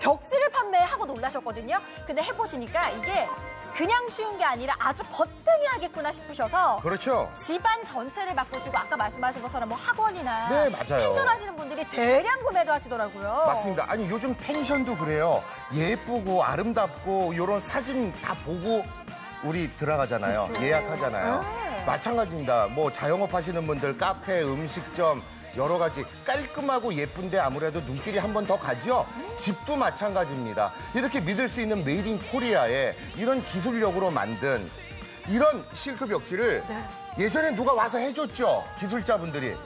벽지를 판매하고 놀라셨거든요. 근데 해보시니까 이게 그냥 쉬운 게 아니라 아주 거뜬히 하겠구나 싶으셔서 그렇죠. 집안 전체를 바꾸시고 아까 말씀하신 것처럼 뭐 학원이나 네, 맞아요. 펜션 하시는 분들이 대량 구매도 하시더라고요. 맞습니다. 아니 요즘 펜션도 그래요. 예쁘고 아름답고 이런 사진 다 보고 우리 들어가잖아요. 그쵸. 예약하잖아요. 네. 마찬가지입니다. 뭐 자영업 하시는 분들 카페, 음식점 여러 가지 깔끔하고 예쁜데 아무래도 눈길이 한 번 더 가죠. 집도 마찬가지입니다. 이렇게 믿을 수 있는 메이드 인 코리아에 이런 기술력으로 만든 이런 실크 벽지를 예전에 누가 와서 해줬죠. 기술자분들이.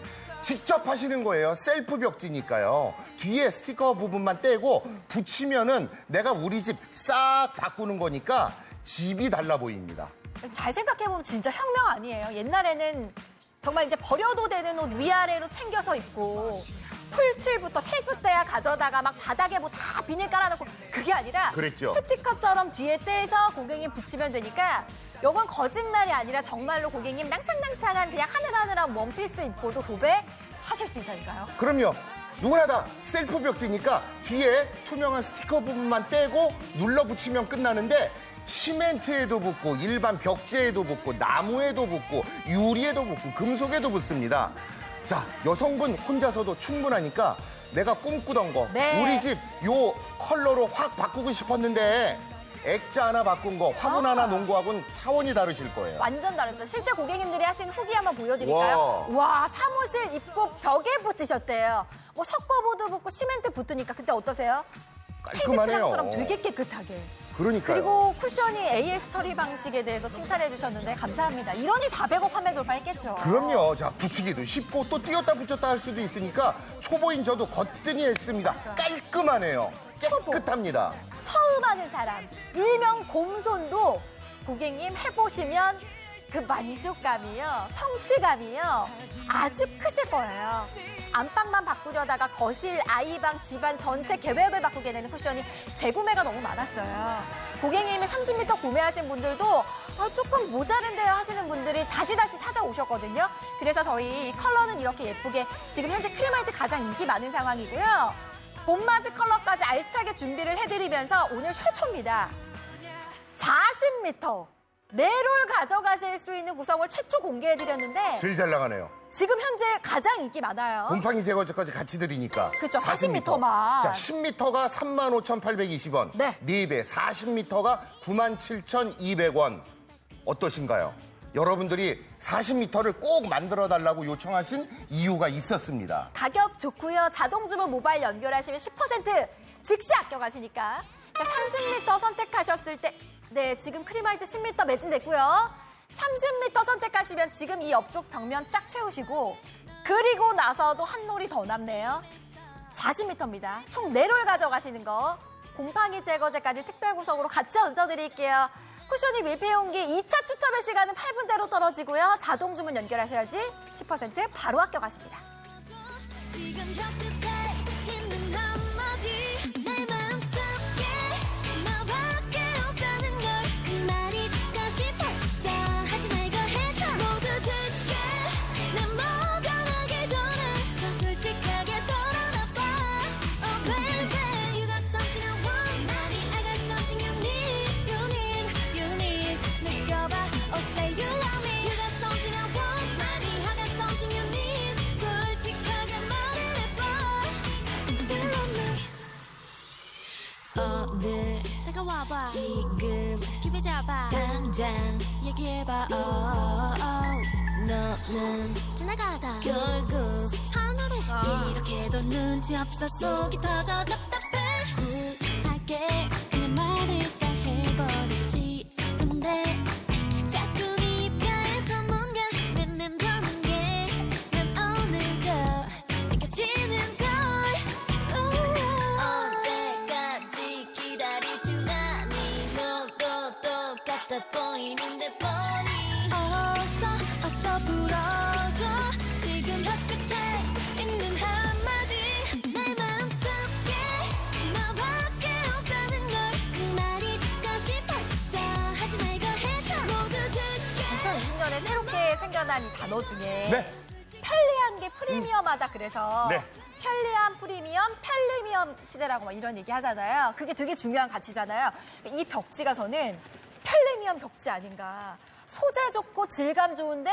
직접 하시는 거예요. 셀프 벽지니까요. 뒤에 스티커 부분만 떼고 붙이면은 내가 우리 집 싹 바꾸는 거니까 집이 달라 보입니다. 잘 생각해보면 진짜 혁명 아니에요. 옛날에는 정말 이제 버려도 되는 옷 위아래로 챙겨서 입고 풀칠부터 세숫대야 가져다가 막 바닥에 뭐 다 비닐 깔아놓고 그게 아니라 그랬죠. 스티커처럼 뒤에 떼서 고객님 붙이면 되니까 이건 거짓말이 아니라 정말로 고객님 낭창낭창한 그냥 하늘하늘한 원피스 입고도 도배하실 수 있다니까요. 그럼요. 누구나 다 셀프 벽지니까 뒤에 투명한 스티커 부분만 떼고 눌러 붙이면 끝나는데 시멘트에도 붙고 일반 벽지에도 붙고 나무에도 붙고 유리에도 붙고 금속에도 붙습니다. 자, 여성분 혼자서도 충분하니까 내가 꿈꾸던 거 네. 우리 집 요 컬러로 확 바꾸고 싶었는데 액자 하나 바꾼 거, 화분 하나 놓은 거하고는 차원이 다르실 거예요. 완전 다르죠. 실제 고객님들이 하신 후기 한번 보여드릴까요? 와, 사무실 입구 벽에 붙이셨대요. 뭐 석고보드 붙고 시멘트 붙으니까 그때 어떠세요? 페인트 깔끔하네요. 칠한처럼 되게 깨끗하게. 그러니까요. 그리고 쿠션이 AS 처리 방식에 대해서 칭찬해 주셨는데 감사합니다. 이러니 400억 판매 돌파했겠죠. 그럼요. 자, 붙이기도 쉽고 또 띄었다 붙였다 할 수도 있으니까 초보인 저도 거뜬히 했습니다. 깔끔하네요. 초보. 깨끗합니다. 처음 하는 사람, 일명 곰손도 고객님 해보시면 그 만족감이요, 성취감이요 아주 크실 거예요. 안방만 바꾸려다가 거실, 아이방, 집안 전체 계획을 바꾸게 되는 쿠션이 재구매가 너무 많았어요. 고객님이 30m 구매하신 분들도 조금 모자른데요 하시는 분들이 다시 찾아오셨거든요. 그래서 저희 컬러는 이렇게 예쁘게 지금 현재 크림화이트 가장 인기 많은 상황이고요. 봄맞이 컬러까지 알차게 준비를 해드리면서 오늘 최초입니다. 40m 네롤 가져가실 수 있는 구성을 최초 공개해드렸는데 제일 잘 나가네요. 지금 현재 가장 인기 많아요. 곰팡이 제거제까지 같이 드리니까. 그쵸, 40m 만. 자, 10m가 35,820원. 네. 4배. 40m가 97,200원. 어떠신가요? 여러분들이 40m를 꼭 만들어달라고 요청하신 이유가 있었습니다. 가격 좋고요. 자동 주문 모바일 연결하시면 10% 즉시 아껴가시니까. 자, 30m 선택하셨을 때 네, 지금 크림화이트 10m 매진됐고요. 30m 선택하시면 지금 이 옆쪽 벽면 쫙 채우시고 그리고 나서도 한 롤이 더 남네요. 40m입니다. 총 4롤 가져가시는 거. 곰팡이 제거제까지 특별 구성으로 같이 얹어드릴게요. 쿠션이 밀폐용기 2차 추첨의 시간은 8분대로 떨어지고요. 자동 주문 연결하셔야지 10% 바로 아껴가십니다. 지금 혀끝에 있는 한마디 내 마음속에 너밖에 없다는 걸 그 말이 듣고 싶어 진짜 하지 말고 해서 모두 듣게 내 마음 변하기 전에 더 솔직하게 털어놔봐 Oh baby you got something I want I got something you need You need 느껴봐 Oh say you love me You got something I want I got something you need 솔직하게 말해봐 Still love me 늘 다가와봐 지금 기회 잡아 당장 얘기해봐 너는 지나가다 결국 산으로 가 이렇게도 눈치 없어 속이 터져 답답해 쿨하게 그냥 말을 다 해버리고 싶은데 자꾸 네 입가에서 뭔가 맴맴도는 게 난 오늘도 느껴지는 언제까지 기다리지 나니 너도 똑같아 보이는데 뻔히 어서 불어줘 지금 혀끝에 있는 한마디 내 마음속에 너밖에 없다는 걸 그 말이 듣고 싶어 진짜 하지 말고 해서 모두 듣게 2020년에 새롭게 생겨난 이 단어 중에 네. 편리한 게 프리미엄하다 그래서 네. 편리한 편리미엄 시대라고 막 이런 얘기 하잖아요. 그게 되게 중요한 가치잖아요. 이 벽지가 저는 편리미엄 벽지 아닌가. 소재 좋고 질감 좋은데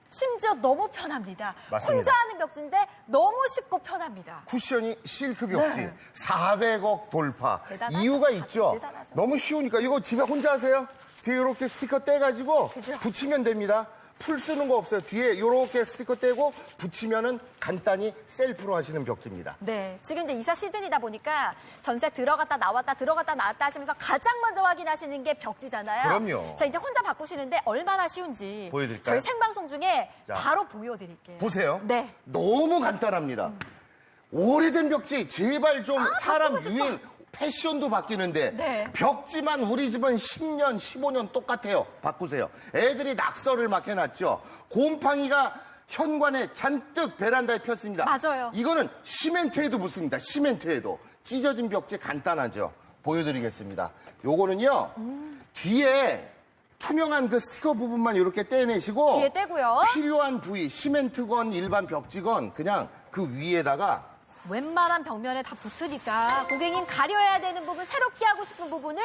심지어 너무 편합니다. 맞습니다. 혼자 하는 벽지인데 너무 쉽고 편합니다. 쿠션이 실크 벽지. 네. 400억 돌파. 대단하죠. 이유가 있죠. 대단하죠. 너무 쉬우니까 이거 집에 혼자 하세요. 뒤에 이렇게 스티커 떼가지고 그죠. 붙이면 됩니다. 풀 쓰는 거 없어요. 뒤에 이렇게 스티커 떼고 붙이면은 간단히 셀프로 하시는 벽지입니다. 네, 지금 이제 이사 시즌이다 보니까 전세 들어갔다 나왔다 하시면서 가장 먼저 확인하시는 게 벽지잖아요. 그럼요. 자, 이제 혼자 바꾸시는데 얼마나 쉬운지 보여드릴까요? 저희 생방송 중에 자. 바로 보여드릴게요. 보세요. 네. 너무 간단합니다. 오래된 벽지 제발 좀 사람 바꾸고 싶다. 유행 패션도 바뀌는데 네. 벽지만 우리 집은 10년, 15년 똑같아요. 바꾸세요. 애들이 낙서를 막 해놨죠. 곰팡이가 현관에 잔뜩 베란다에 폈습니다. 맞아요. 이거는 시멘트에도 붙습니다. 시멘트에도. 찢어진 벽지 간단하죠. 보여드리겠습니다. 요거는요. 뒤에 투명한 그 스티커 부분만 이렇게 떼내시고 뒤에 떼고요. 필요한 부위, 시멘트건 일반 벽지건 그냥 그 위에다가 웬만한 벽면에 다 붙으니까 고객님 가려야 되는 부분, 새롭게 하고 싶은 부분을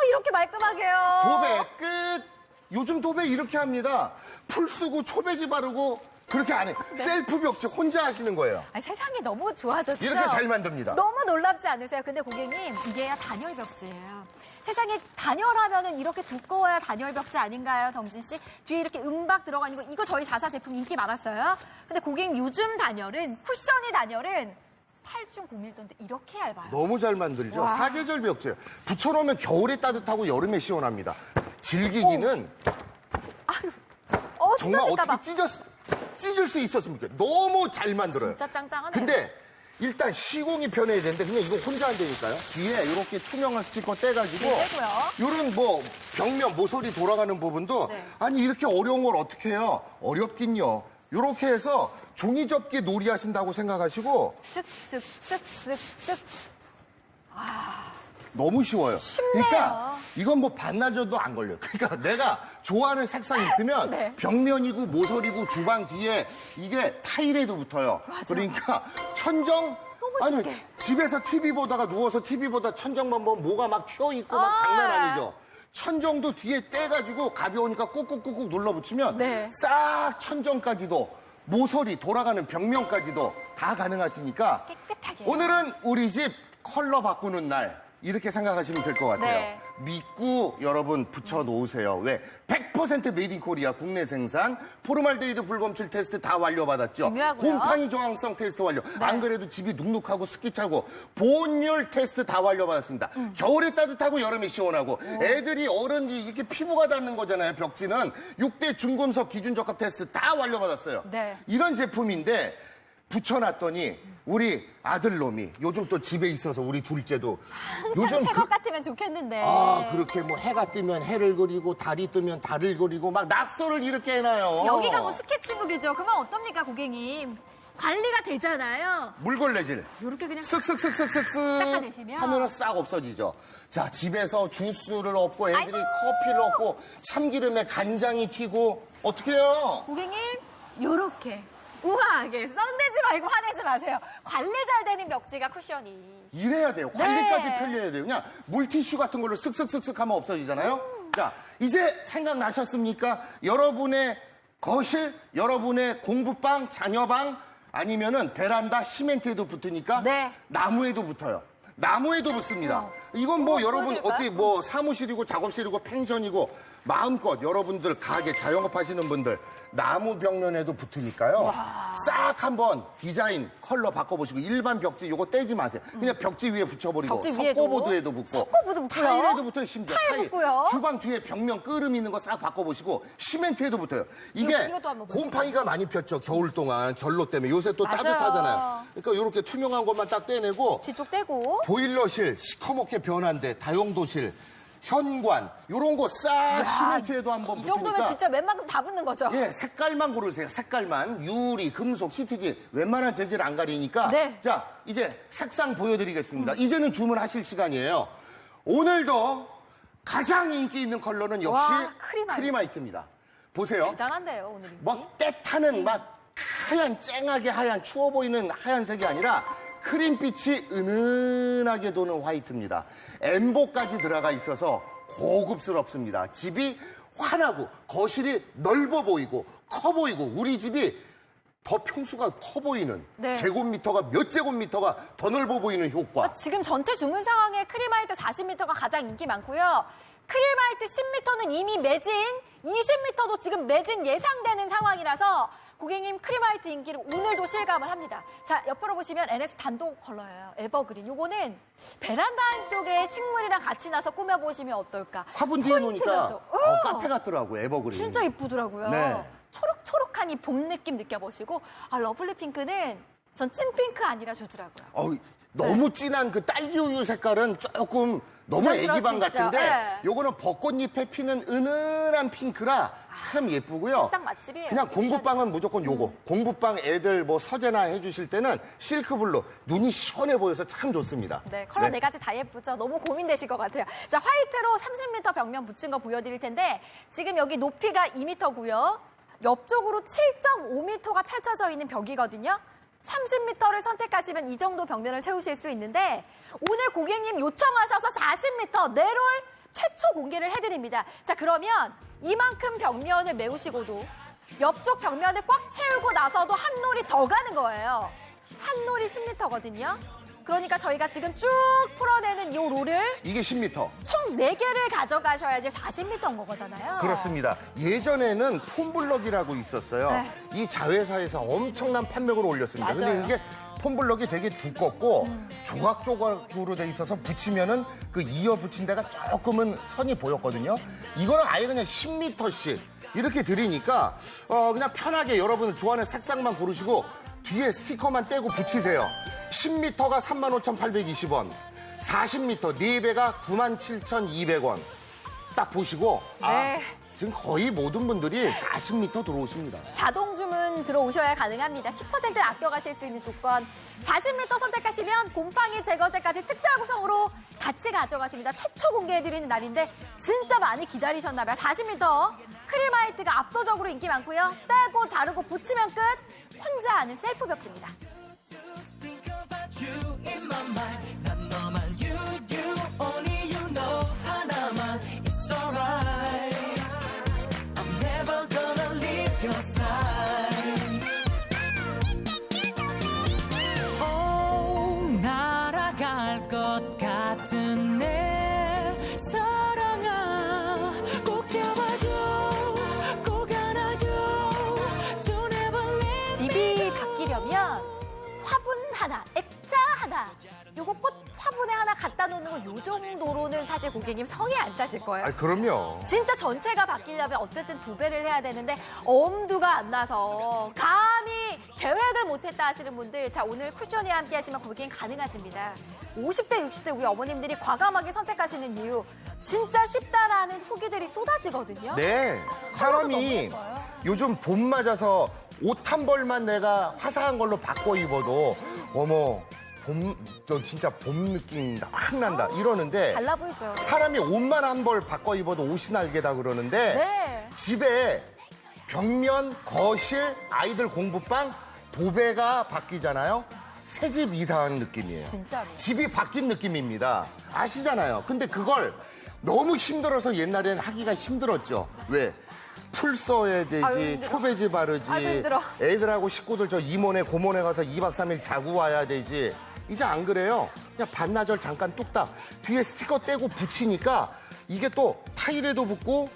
이렇게 말끔하게요. 도배 끝. 요즘 도배 이렇게 합니다. 풀 쓰고 초배지 바르고 그렇게 안 해. 셀프 벽지 혼자 하시는 거예요. 아니, 세상이 너무 좋아졌죠? 이렇게 잘 만듭니다. 너무 놀랍지 않으세요? 근데 고객님, 이게 단열 벽지예요. 세상에 단열하면은 이렇게 두꺼워야 단열 벽지 아닌가요, 덩진 씨? 뒤에 이렇게 은박 들어가 있는 거, 이거 저희 자사 제품 인기 많았어요. 근데 고객님, 요즘 단열은, 쿠션이 단열은 8중 01도인데 이렇게 얇아요. 너무 잘 만들죠. 와. 사계절 벽지예요. 붙여놓으면 겨울에 따뜻하고 여름에 시원합니다. 즐기기는 정말 찢어질까 봐. 어떻게 찢을 수 있었습니까? 너무 잘 만들어요. 진짜 짱짱하네요. 근데 일단 시공이 편해야 되는데 그냥 이거 혼자 안 되니까요. 뒤에 이렇게 투명한 스티커 떼가지고 네, 떼고요. 이런 뭐 벽면 모서리 돌아가는 부분도 네. 아니 이렇게 어려운 걸 어떻게 해요? 어렵긴요. 이렇게 해서 종이 접기 놀이 하신다고 생각하시고 쓱쓱쓱쓱쓱. 너무 쉬워요. 쉽네요. 그러니까 이건 뭐 반나절도 안 걸려요. 그러니까 내가 좋아하는 색상 있으면 네. 벽면이고 모서리고 주방 뒤에 이게 타일에도 붙어요. 그러니까 천정 아니 쉽게. 집에서 TV 보다가 누워서 TV 보다 천정만 보면 뭐가 막 튀어 있고 막 장난 아니죠. 천정도 뒤에 떼가지고 가벼우니까 꾹꾹꾹꾹 눌러붙이면 네. 싹 천정까지도 모서리 돌아가는 벽면까지도 다 가능하시니까 깨끗하게. 오늘은 우리 집 컬러 바꾸는 날 이렇게 생각하시면 될 것 같아요. 네. 믿고 여러분 붙여 놓으세요. 왜? 100% 메이드 인 코리아 국내 생산 포르말데히드 불검출 테스트 다 완료받았죠. 중요하고요. 곰팡이 저항성 테스트 완료. 안 그래도 집이 눅눅하고 습기 차고 보온율 테스트 다 완료받았습니다. 겨울에 따뜻하고 여름에 시원하고 애들이 어른이 이렇게 피부가 닿는 거잖아요. 벽지는 6대 중금속 기준 적합 테스트 다 완료받았어요. 네. 이런 제품인데 붙여놨더니 우리 아들놈이 요즘 또 집에 있어서 우리 둘째도 요즘 새것 같으면 좋겠는데. 그렇게 뭐 해가 뜨면 해를 그리고 달이 뜨면 달을 그리고 막 낙서를 이렇게 해놔요. 여기가 뭐 스케치북이죠. 그만 어떻습니까, 고객님? 관리가 되잖아요. 물걸레질. 이렇게 그냥 쓱쓱쓱쓱쓱쓱 닦아내시면. 하면은 싹 없어지죠. 자, 집에서 주스를 얻고 애들이 아이고. 커피를 얻고 참기름에 간장이 튀고 어떻게 해요? 고객님, 요렇게 우아하게 썩내지 말고 화내지 마세요. 관리 잘 되는 벽지가 쿠션이. 이래야 돼요. 관리까지 네. 편리해야 돼요. 그냥 물티슈 같은 걸로 쓱쓱쓱쓱 하면 없어지잖아요. 자, 이제 생각나셨습니까? 여러분의 거실, 여러분의 공부방, 자녀방, 아니면은 베란다 시멘트에도 붙으니까 네. 나무에도 붙어요. 나무에도 붙습니다. 이건 뭐 여러분 보여드릴까요? 어떻게 뭐 사무실이고 작업실이고 펜션이고 마음껏 여러분들 가게 자영업 하시는 분들 나무 벽면에도 붙으니까요. 싹 한번 디자인 컬러 바꿔보시고 일반 벽지 요거 떼지 마세요. 그냥 벽지 위에 붙여버리고 벽지 위에도? 석고보드에도 붙고 석고보드 붙고요? 타일에도 붙어요. 심지어 타일 붙고요? 주방 뒤에 벽면 끄름 있는 거 싹 바꿔보시고 시멘트에도 붙어요. 이게 이것도 한번 보세요. 곰팡이가 많이 폈죠. 겨울 동안 결로 때문에 요새 또 맞아요. 따뜻하잖아요. 그러니까 이렇게 투명한 것만 딱 떼내고 뒤쪽 떼고. 보일러실 시커멓게 변한데 다용도실 현관 요런 거 싹 시멘트에도 한번 이 정도면 붙으니까 진짜 웬만큼 다 붙는 거죠. 예, 색깔만 고르세요. 색깔만. 유리, 금속, 시트지 웬만한 재질 안 가리니까. 네. 자, 이제 색상 보여드리겠습니다. 이제는 주문하실 시간이에요. 오늘도 가장 인기 있는 컬러는 역시 와, 크리마이트입니다. 보세요. 대단한데요, 오늘. 막 때타는 막 하얀 쨍하게 하얀 추워 보이는 하얀색이 아니라 크림빛이 은은하게 도는 화이트입니다. 엠보까지 들어가 있어서 고급스럽습니다. 집이 환하고 거실이 넓어 보이고 커 보이고 우리 집이 더 평수가 커 보이는 네. 제곱미터가 몇 제곱미터가 더 넓어 보이는 효과. 지금 전체 주문 상황에 크리마이트 40m가 가장 인기 많고요. 크리마이트 10m는 이미 매진, 20m도 지금 매진 예상되는 상황이라서 고객님 크리마이트 인기를 오늘도 실감을 합니다. 자, 옆으로 보시면 NX 단독 컬러예요. 에버그린. 요거는 베란다 한쪽에 식물이랑 같이 나서 꾸며보시면 어떨까. 화분 뒤에 놓으니까 포인트죠. 카페 같더라고요. 에버그린. 진짜 이쁘더라고요. 네. 초록초록한 이 봄 느낌 느껴보시고, 러블리 핑크는 전 찐핑크 아니라 좋더라고요. 너무 진한 그 딸기 우유 색깔은 조금 너무 부담스러울 애기방 수 있죠. 같은데 네. 요거는 벚꽃잎에 피는 은은한 핑크라 참 예쁘고요. 색상 맛집이에요. 그냥 공부방은 무조건 요거. 공부방 애들 뭐 서재나 해주실 때는 실크블루 눈이 시원해 보여서 참 좋습니다. 네, 컬러 네 가지 다 예쁘죠? 너무 고민되실 것 같아요. 자, 화이트로 30m 벽면 붙인 거 보여드릴 텐데 지금 여기 높이가 2m고요. 옆쪽으로 7.5m가 펼쳐져 있는 벽이거든요. 30m를 선택하시면 이 정도 벽면을 채우실 수 있는데 오늘 고객님 요청하셔서 40m 내롤 최초 공개를 해드립니다. 자, 그러면 이만큼 벽면을 메우시고도 옆쪽 벽면을 꽉 채우고 나서도 한 놀이 더 가는 거예요. 한 놀이 10m거든요. 그러니까 저희가 지금 쭉 풀어내는 이 롤을 이게 10m. 총 4개를 가져가셔야지 40m인 거잖아요. 그렇습니다. 예전에는 폼블럭이라고 있었어요. 네. 이 자회사에서 엄청난 판매고를 올렸습니다. 근데 맞아요. 이게 폼블럭이 되게 두껍고 조각조각으로 돼 있어서 붙이면은 그 이어 붙인 데가 조금은 선이 보였거든요. 이거는 아예 그냥 10m씩 이렇게 드리니까 그냥 편하게 여러분 좋아하는 색상만 고르시고 뒤에 스티커만 떼고 붙이세요. 10m가 35,820원, 40m 4배가 97,200원. 딱 보시고 네. 지금 거의 모든 분들이 40m 들어오십니다. 자동 주문 들어오셔야 가능합니다. 10% 아껴가실 수 있는 조건. 40m 선택하시면 곰팡이 제거제까지 특별 구성으로 같이 가져가십니다. 최초 공개해드리는 날인데 진짜 많이 기다리셨나봐요. 40m 크림화이트가 압도적으로 인기 많고요. 떼고 자르고 붙이면 끝. 혼자 아는 셀프 벽지입니다. Think about you in my mind. 난 너만 you, only you know. 하나만, it's alright. I'm never gonna leave your side. Oh, 날아갈 것 같은 내 사랑아. 꼭 잡아줘, 꼭 안아줘. Don't ever leave. 집이 바뀌려면 화분 하나, 액자 하나, 요거 꽃 화분에 하나 갖다 놓는 거 요 정도로는 사실 고객님 성에 안 차실 거예요. 아, 그럼요. 진짜 전체가 바뀌려면 어쨌든 도배를 해야 되는데 엄두가 안 나서 감히 계획을 못했다 하시는 분들, 자, 오늘 쿠션이와 함께 하시면 고객님 가능하십니다. 50대, 60대 우리 어머님들이 과감하게 선택하시는 이유, 진짜 쉽다라는 후기들이 쏟아지거든요. 네. 사람이 너무 요즘 봄 맞아서 옷 한 벌만 내가 화사한 걸로 바꿔 입어도 어머, 너 진짜 봄 느낌 확 난다 이러는데 달라 보이죠? 사람이 옷만 한 벌 바꿔 입어도 옷이 날개다 그러는데 네. 집에 벽면, 거실, 아이들 공부방, 도배가 바뀌잖아요. 새 집 이사한 느낌이에요. 진짜로. 집이 바뀐 느낌입니다. 아시잖아요. 근데 그걸 너무 힘들어서 옛날엔 하기가 힘들었죠. 왜? 풀 써야 되지, 아유, 힘들어. 초배지 바르지, 아유, 힘들어. 애들하고 식구들 저 이모네, 고모네 가서 2박 3일 자고 와야 되지. 이제 안 그래요. 그냥 반나절 잠깐 뚝딱 뒤에 스티커 떼고 붙이니까 이게 또 타일에도 붙고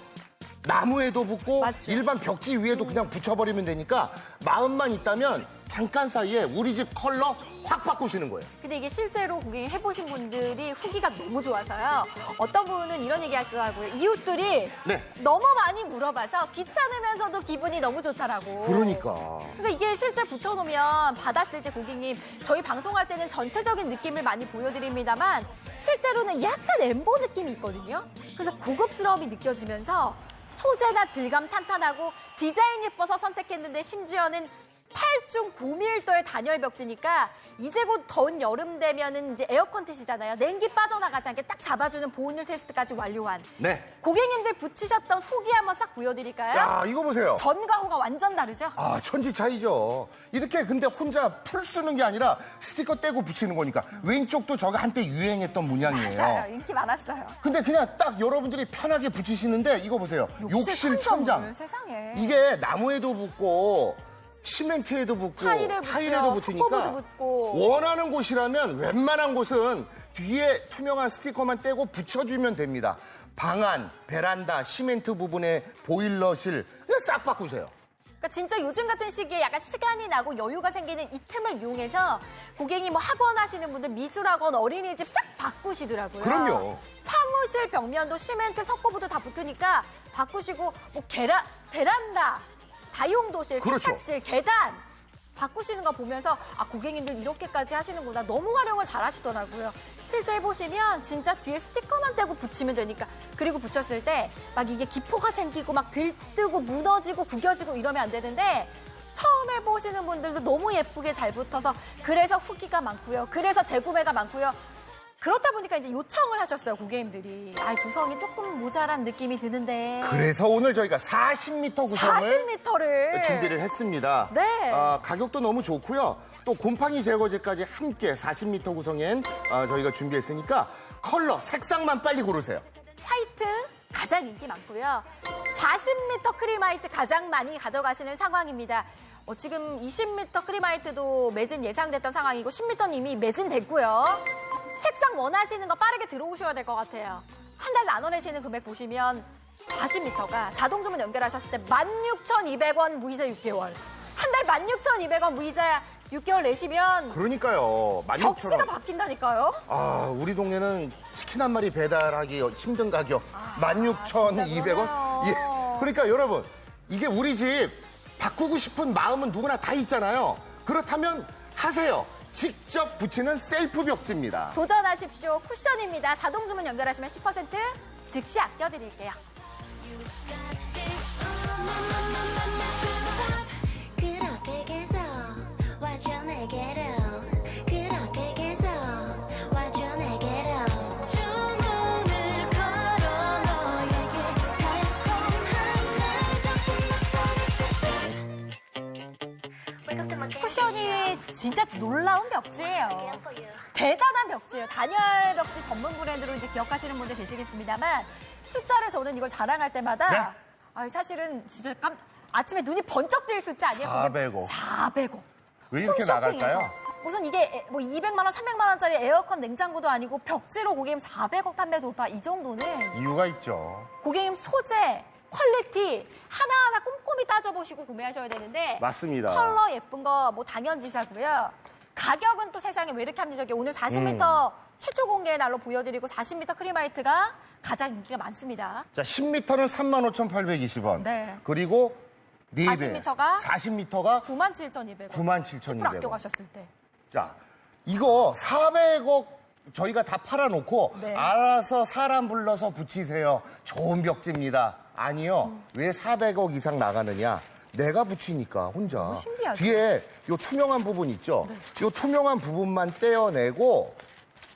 나무에도 붙고 맞죠. 일반 벽지 위에도 그냥 붙여버리면 되니까 마음만 있다면 잠깐 사이에 우리 집 컬러 확 바꾸시는 거예요. 근데 이게 실제로 고객님 해보신 분들이 후기가 너무 좋아서요. 어떤 분은 이런 얘기 하시더라고요. 이웃들이 네. 너무 많이 물어봐서 귀찮으면서도 기분이 너무 좋다라고. 그러니까. 이게 실제 붙여놓으면 받았을 때 고객님, 저희 방송할 때는 전체적인 느낌을 많이 보여드립니다만 실제로는 약간 엠보 느낌이 있거든요. 그래서 고급스러움이 느껴지면서 소재나 질감 탄탄하고 디자인 예뻐서 선택했는데 심지어는 8중 고밀도의 단열 벽지니까 이제 곧 더운 여름 되면은 이제 에어컨 트시잖아요. 냉기 빠져나가지 않게 딱 잡아주는 보온율 테스트까지 완료한. 네. 고객님들 붙이셨던 후기 한번 싹 보여드릴까요? 야, 이거 보세요. 전과 후가 완전 다르죠? 아, 천지 차이죠. 이렇게 근데 혼자 풀 쓰는 게 아니라 스티커 떼고 붙이는 거니까 왼쪽도 저가 한때 유행했던 문양이에요. 맞아요. 인기 많았어요. 근데 그냥 딱 여러분들이 편하게 붙이시는데 이거 보세요. 욕실 천장. 세상에. 이게 나무에도 붙고 시멘트에도 붙고 타일에 붙죠. 붙으니까 석고보드 붙고. 원하는 곳이라면 웬만한 곳은 뒤에 투명한 스티커만 떼고 붙여주면 됩니다. 방안, 베란다, 시멘트 부분에 보일러실 그냥 싹 바꾸세요. 그러니까 진짜 요즘 같은 시기에 약간 시간이 나고 여유가 생기는 이 틈을 이용해서 고객님 뭐 학원 하시는 분들 미술학원 어린이집 싹 바꾸시더라고요. 그럼요. 사무실 벽면도 시멘트 석고보드 다 붙으니까 바꾸시고 뭐 베란다, 다용도실, 그렇죠. 세탁실, 계단 바꾸시는 거 보면서 아, 고객님들 이렇게까지 하시는구나. 너무 활용을 잘 하시더라고요. 실제 해보시면 진짜 뒤에 스티커만 떼고 붙이면 되니까. 그리고 붙였을 때 막 이게 기포가 생기고 막 들뜨고 무너지고 구겨지고 이러면 안 되는데 처음 해보시는 분들도 너무 예쁘게 잘 붙어서 그래서 후기가 많고요. 그래서 재구매가 많고요. 그렇다 보니까 이제 요청을 하셨어요, 고객님들이. 아, 구성이 조금 모자란 느낌이 드는데. 그래서 오늘 저희가 40m 구성을 40m를 준비를 했습니다. 네. 가격도 너무 좋고요. 또 곰팡이 제거제까지 함께 40m 구성엔 저희가 준비했으니까 컬러, 색상만 빨리 고르세요. 화이트 가장 인기 많고요. 40m 크리마이트 가장 많이 가져가시는 상황입니다. 지금 20m 크리마이트도 매진 예상됐던 상황이고 10m는 이미 매진됐고요. 색상 원하시는 거 빠르게 들어오셔야 될 것 같아요. 한 달 나눠내시는 금액 보시면 40m가 자동 주문 연결하셨을 때 16,200원 무이자 6개월. 한 달 16,200원 무이자 6개월 내시면 그러니까요. 벽지가 16,000원. 바뀐다니까요. 아, 우리 동네는 치킨 한 마리 배달하기 힘든 가격. 16,200원. 진짜구나요. 예. 그러니까 여러분, 이게 우리 집 바꾸고 싶은 마음은 누구나 다 있잖아요. 그렇다면 하세요. 직접 붙이는 셀프 벽지입니다. 도전하십시오. 쿠션입니다. 자동 주문 연결하시면 10% 즉시 아껴드릴게요. 그렇게 계속 와줘 내게로 그렇게 계속 와줘 내게로 주문을 걸어 너에게 달콤한 내 정신 맞춰 쿠션이 진짜 놀라운 벽지예요. 대단한 벽지예요. 단열 벽지 전문 브랜드로 이제 기억하시는 분들 계시겠습니다만 숫자를 저는 이걸 자랑할 때마다 네? 사실은 진짜 아침에 눈이 번쩍 뜰 숫자 아니에요? 400억. 400억. 왜 이렇게 나갈까요? 무슨 이게 뭐 200만 원, 300만 원짜리 에어컨 냉장고도 아니고 벽지로 고객님 400억 판매 돌파 이 정도는 이유가 있죠. 고객님 소재, 퀄리티 하나하나 꼼꼼히 따져보시고 구매하셔야 되는데 맞습니다. 컬러 예쁜 거 뭐 당연지사고요. 가격은 또 세상에 왜 이렇게 합리적이에요. 오늘 40m 최초 공개의 날로 보여드리고 40m 크리마이트가 가장 인기가 많습니다. 자, 10m는 35,820원. 네. 그리고 4배. 40m 가 40m가 97,200원. 97,200원. 10% 아껴가셨을 때. 자, 이거 400억 저희가 다 팔아놓고 네. 알아서 사람 불러서 붙이세요. 좋은 벽지입니다. 아니요. 왜 400억 이상 나가느냐? 내가 붙이니까 혼자. 신기하죠? 뒤에 요 투명한 부분 있죠? 요 투명한 부분만 떼어내고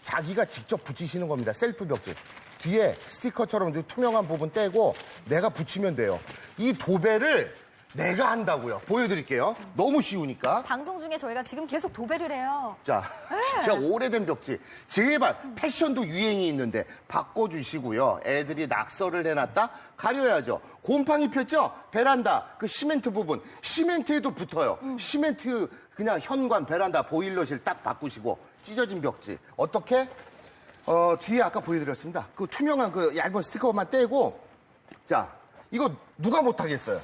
자기가 직접 붙이시는 겁니다. 셀프 벽지. 뒤에 스티커처럼 요 투명한 부분 떼고 내가 붙이면 돼요. 이 도배를 내가 한다고요. 보여드릴게요. 너무 쉬우니까. 방송 중에 저희가 지금 계속 도배를 해요. 자, 진짜 오래된 벽지. 제발 패션도 유행이 있는데 바꿔주시고요. 애들이 낙서를 해놨다? 가려야죠. 곰팡이 폈죠? 베란다 그 시멘트 부분. 시멘트에도 붙어요. 시멘트 그냥 현관 베란다 보일러실 딱 바꾸시고 찢어진 벽지. 어떻게? 뒤에 아까 보여드렸습니다. 그 투명한 그 얇은 스티커만 떼고 자, 이거 누가 못하겠어요?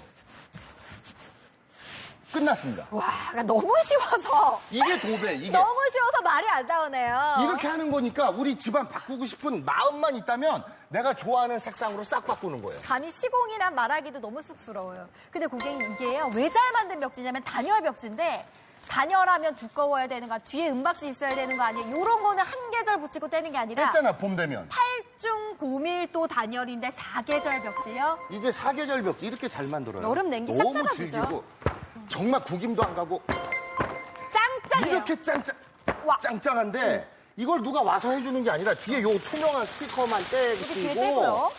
끝났습니다. 와, 너무 쉬워서. 이게 도배, 이게. 너무 쉬워서 말이 안 나오네요. 이렇게 하는 거니까 우리 집안 바꾸고 싶은 마음만 있다면 내가 좋아하는 색상으로 싹 바꾸는 거예요. 감히 시공이란 말하기도 너무 쑥스러워요. 근데 고객님 이게요. 왜 잘 만든 벽지냐면 단열 벽지인데 단열하면 두꺼워야 되는 거, 뒤에 은박지 있어야 되는 거 아니에요. 이런 거는 한 계절 붙이고 떼는 게 아니라 했잖아, 봄 되면. 8중 고밀도 단열인데 4계절 벽지요. 이게 사계절 벽지 이렇게 잘 만들어요. 여름 냉기 싹 너무 잡아주죠. 즐기고 정말 구김도 안 가고 짱짱해요. 이렇게 와. 짱짱한데 이걸 누가 와서 해주는 게 아니라 뒤에 요 투명한 스티커만 뒤에 떼고 떼고요.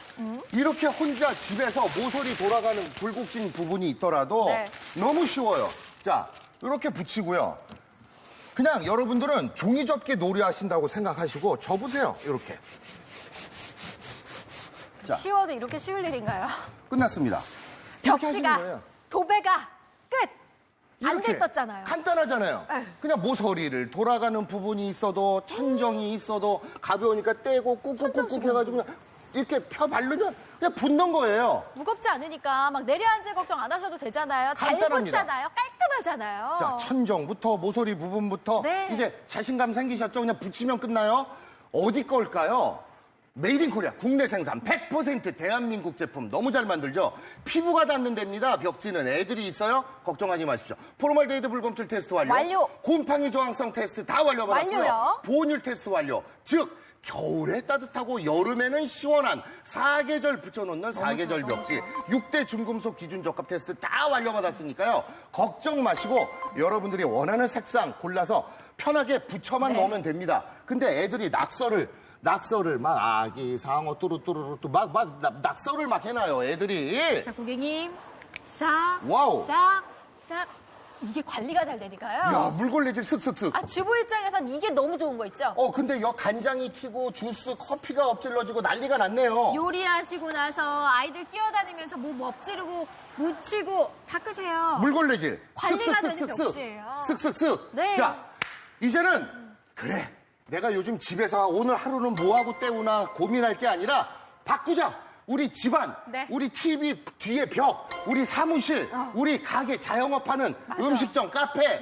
이렇게 혼자 집에서 모서리 돌아가는 굴곡진 부분이 있더라도 네. 너무 쉬워요. 자, 이렇게 붙이고요. 그냥 여러분들은 종이 접기 놀이 하신다고 생각하시고 접으세요. 이렇게. 자. 쉬워도 이렇게 쉬울 일인가요? 끝났습니다. 이렇게 하시는 벽지가 거예요. 도배가 끝. 안 이렇게 들떴잖아요. 간단하잖아요. 에휴. 그냥 모서리를 돌아가는 부분이 있어도 천정이 있어도 가벼우니까 떼고 꾹꾹꾹꾹 해가지고 그냥 이렇게 펴 바르면 그냥 붙는 거예요. 무겁지 않으니까 막 내려앉을 걱정 안 하셔도 되잖아요. 잘 간단합니다. 붙잖아요. 깔끔하잖아요. 자, 천정부터 모서리 부분부터 네. 이제 자신감 생기셨죠? 그냥 붙이면 끝나요. 어디 걸까요? 메이드 인 코리아 국내 생산 100% 대한민국 제품 너무 잘 만들죠? 피부가 닿는 데입니다. 벽지는 애들이 있어요? 걱정하지 마십시오. 포르말데이드 불검출 테스트 완료. 완료. 곰팡이 저항성 테스트 다 완료받았고요. 완료요. 보온율 테스트 완료. 즉 겨울에 따뜻하고 여름에는 시원한 사계절 붙여놓는 사계절 벽지 6대 중금속 기준 적합 테스트 다 완료받았으니까요. 걱정 마시고 여러분들이 원하는 색상 골라서 편하게 붙여만 네. 넣으면 됩니다. 근데 애들이 낙서를 막 아기 상어 뚜루뚜루뚜 막 낙서를 막 해놔요 애들이. 자, 고객님. 싹. 와우. 싹. 싹. 이게 관리가 잘 되니까요. 야, 물걸레질 슥슥슥. 아, 주부 입장에선 이게 너무 좋은 거 있죠? 근데 여 간장이 튀고 주스, 커피가 엎질러지고 난리가 났네요. 요리하시고 나서 아이들 뛰어다니면서 뭐 엎지르고 묻히고 닦으세요. 물걸레질. 관리가 되는 벽지예요. 슥슥슥. 네. 자, 이제는 그래. 내가 요즘 집에서 오늘 하루는 뭐하고 때우나 고민할 게 아니라 바꾸자. 우리 집안, 네. 우리 TV 뒤에 벽, 우리 사무실, 우리 가게 자영업하는 맞아. 음식점, 카페,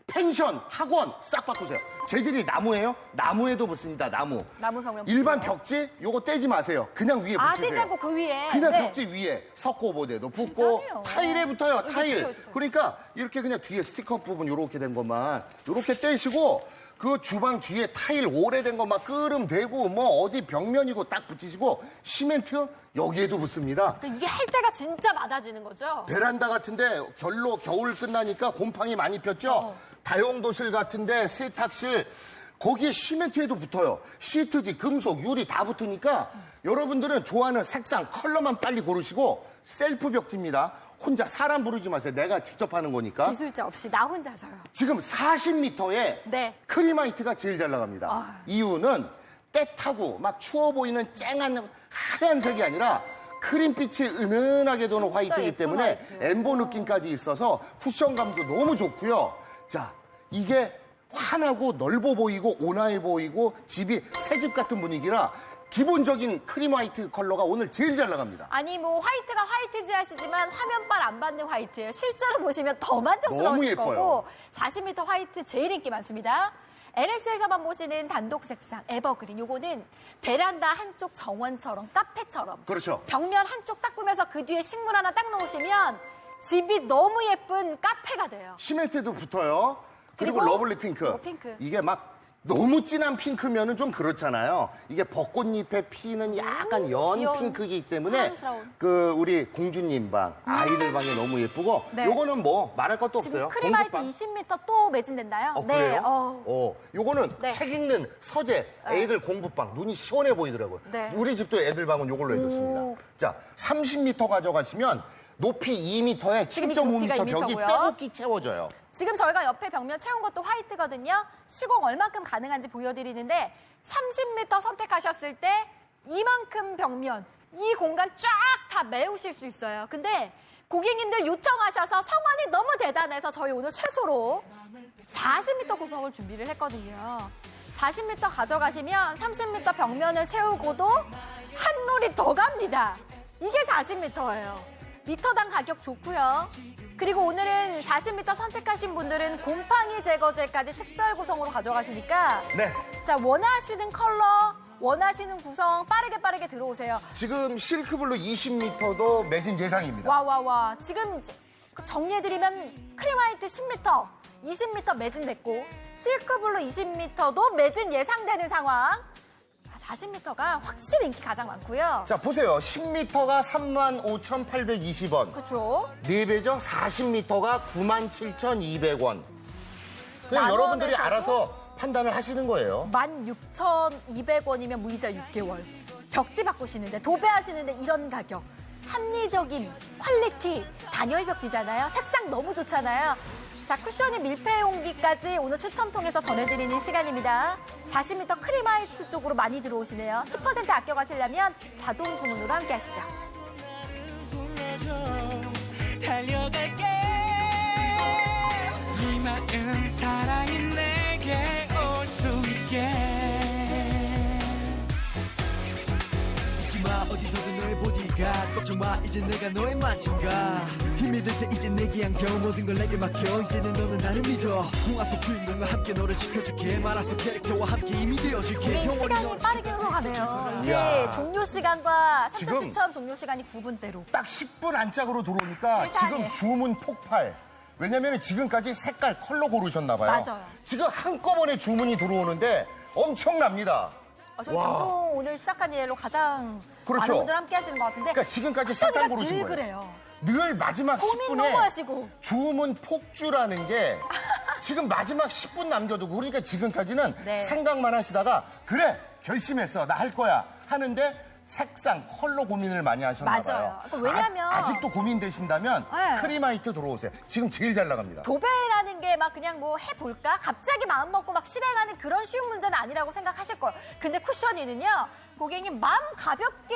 펜션, 학원 싹 바꾸세요. 재질이 나무예요? 나무에도 붙습니다. 나무. 나무 벽면 일반 붙여요. 벽지 요거 떼지 마세요. 그냥 위에 아, 붙이세요. 떼지 않고 그 위에. 그냥 네. 벽지 위에 석고보드에도 붙고 대단해요. 타일에 붙어요. 여기 타일. 붙여주세요. 그러니까 이렇게 그냥 뒤에 스티커 부분 이렇게 된 것만 이렇게 떼시고 그 주방 뒤에 타일 오래된 거 막 끄름 대고 뭐 어디 벽면이고 딱 붙이시고 시멘트 여기에도 붙습니다. 근데 이게 할 때가 진짜 많아지는 거죠? 베란다 같은데 겨울 끝나니까 곰팡이 많이 폈죠? 다용도실 같은데 세탁실 거기에 시멘트에도 붙어요. 시트지, 금속, 유리 다 붙으니까 여러분들은 좋아하는 색상, 컬러만 빨리 고르시고 셀프 벽지입니다. 혼자 사람 부르지 마세요. 내가 직접 하는 거니까. 기술자 없이 나 혼자서요. 지금 40m에 네. 크리마이트가 제일 잘 나갑니다. 아. 이유는 때 타고 막 추워 보이는 쨍한 하얀색이 아니라 크림빛이 은은하게 도는 화이트이기 예쁜 때문에 화이트. 엠보 느낌까지 있어서 쿠션감도 너무 좋고요. 자, 이게 환하고 넓어 보이고 온화해 보이고 집이 새집 같은 분위기라 기본적인 크림 화이트 컬러가 오늘 제일 잘 나갑니다. 아니 뭐 화이트가 화이트지 하시지만 화면빨 안 받는 화이트예요. 실제로 보시면 더 너무 만족스러우실 예뻐요. 거고 40m 화이트 제일 인기 많습니다. LS에서만 보시는 단독 색상 에버그린 요거는 베란다 한쪽 정원처럼 카페처럼 그렇죠. 벽면 한쪽 닦으면서 그 뒤에 식물 하나 딱 놓으시면 집이 너무 예쁜 카페가 돼요. 시멘트도 붙어요. 그리고 그리고 러블리 핑크. 이거 핑크. 이게 막 너무 진한 핑크면은 좀 그렇잖아요. 이게 벚꽃잎에 피는 약간 연 귀여운, 핑크이기 때문에 사랑스러운. 그 우리 공주님 방, 아이들 방에 너무 예쁘고 네. 요거는 뭐 말할 것도 없어요. 지금 크리마이트 공주방. 20m 또 매진된다요? 그래요? 요거는 네. 책 읽는 서재, 애들 공부방, 눈이 시원해 보이더라고요. 네. 우리 집도 애들 방은 요걸로 해줬습니다. 자, 30m 가져가시면 높이 2m에 지금 이 높이가 7.5m 벽이 2m 고요. 빼곡히 채워져요. 지금 저희가 옆에 벽면 채운 것도 화이트거든요. 시공 얼만큼 가능한지 보여드리는데 30m 선택하셨을 때 이만큼 벽면, 이 공간 쫙 다 메우실 수 있어요. 근데 고객님들 요청하셔서 성원이 너무 대단해서 저희 오늘 최초로 40m 구성을 준비를 했거든요. 40m 가져가시면 30m 벽면을 채우고도 한 놀이 더 갑니다. 이게 40m예요. 미터당 가격 좋고요. 그리고 오늘은 40m 선택하신 분들은 곰팡이 제거제까지 특별 구성으로 가져가시니까 네. 자, 원하시는 컬러, 원하시는 구성 빠르게 들어오세요. 지금 실크블루 20m도 매진 예상입니다. 와. 지금 정리해드리면 크림화이트 10m, 20m 매진됐고 실크블루 20m도 매진 예상되는 상황. 40m가 확실히 인기 가장 많고요. 자, 보세요. 10m가 35,820원. 그렇죠. 4배죠? 40m가 97,200원. 그냥 만 여러분들이 원에서도? 알아서 판단을 하시는 거예요. 16,200원이면 무이자 6개월. 벽지 바꾸시는데, 도배하시는데 이런 가격. 합리적인 퀄리티, 단열 벽지잖아요. 색상 너무 좋잖아요. 자, 쿠션이 밀폐 용기까지 오늘 추첨 통해서 전해드리는 시간입니다. 40m 크림화이트 쪽으로 많이 들어오시네요. 10% 아껴가시려면 자동 주문으로 함께 하시죠. 달려갈게 이 마음 사랑이 내게 올 수 있게 잊지마 어디서든 너의 보디가 걱정마 이제 내가 너의 만찬가 힘이 들 때 이제 내게 안겨 모든 걸 내게 맡겨 이제는 너는 나를 믿어 동화 속 주인공과 함께 너를 지켜줄게 만화 속 캐릭터와 함께 이미 되어줄게 우리 시간이 빠르게 흘러가네요. 이제 이야. 종료 시간과 선착 지금 추첨 종료 시간이 9분대로. 딱 10분 안짝으로 들어오니까 세상에. 지금 주문 폭발. 왜냐면 지금까지 색깔, 컬러 고르셨나 봐요. 맞아요. 지금 한꺼번에 주문이 들어오는데 엄청납니다. 저희 와. 방송 오늘 시작한 이래로 가장 그렇죠. 많은 분들 함께 하시는 것 같은데 그러니까 지금까지 색상 쿠션이가 고르신 늘 거예요. 그래요. 늘 마지막 고민 10분에 너무 하시고. 주문 폭주라는 게 지금 마지막 10분 남겨두고 그러니까 지금까지는 네. 생각만 하시다가 그래 결심했어 나 할 거야 하는데 색상, 컬러 고민을 많이 하셨나 봐요. 맞아요. 그러니까 왜냐면 아직도 고민되신다면 네. 크리마이트 들어오세요. 지금 제일 잘 나갑니다. 도배라는 게 막 그냥 뭐 해볼까? 갑자기 마음 먹고 막 실행하는 그런 쉬운 문제는 아니라고 생각하실 거예요. 근데 쿠셔니는요, 고객님 마음 가볍게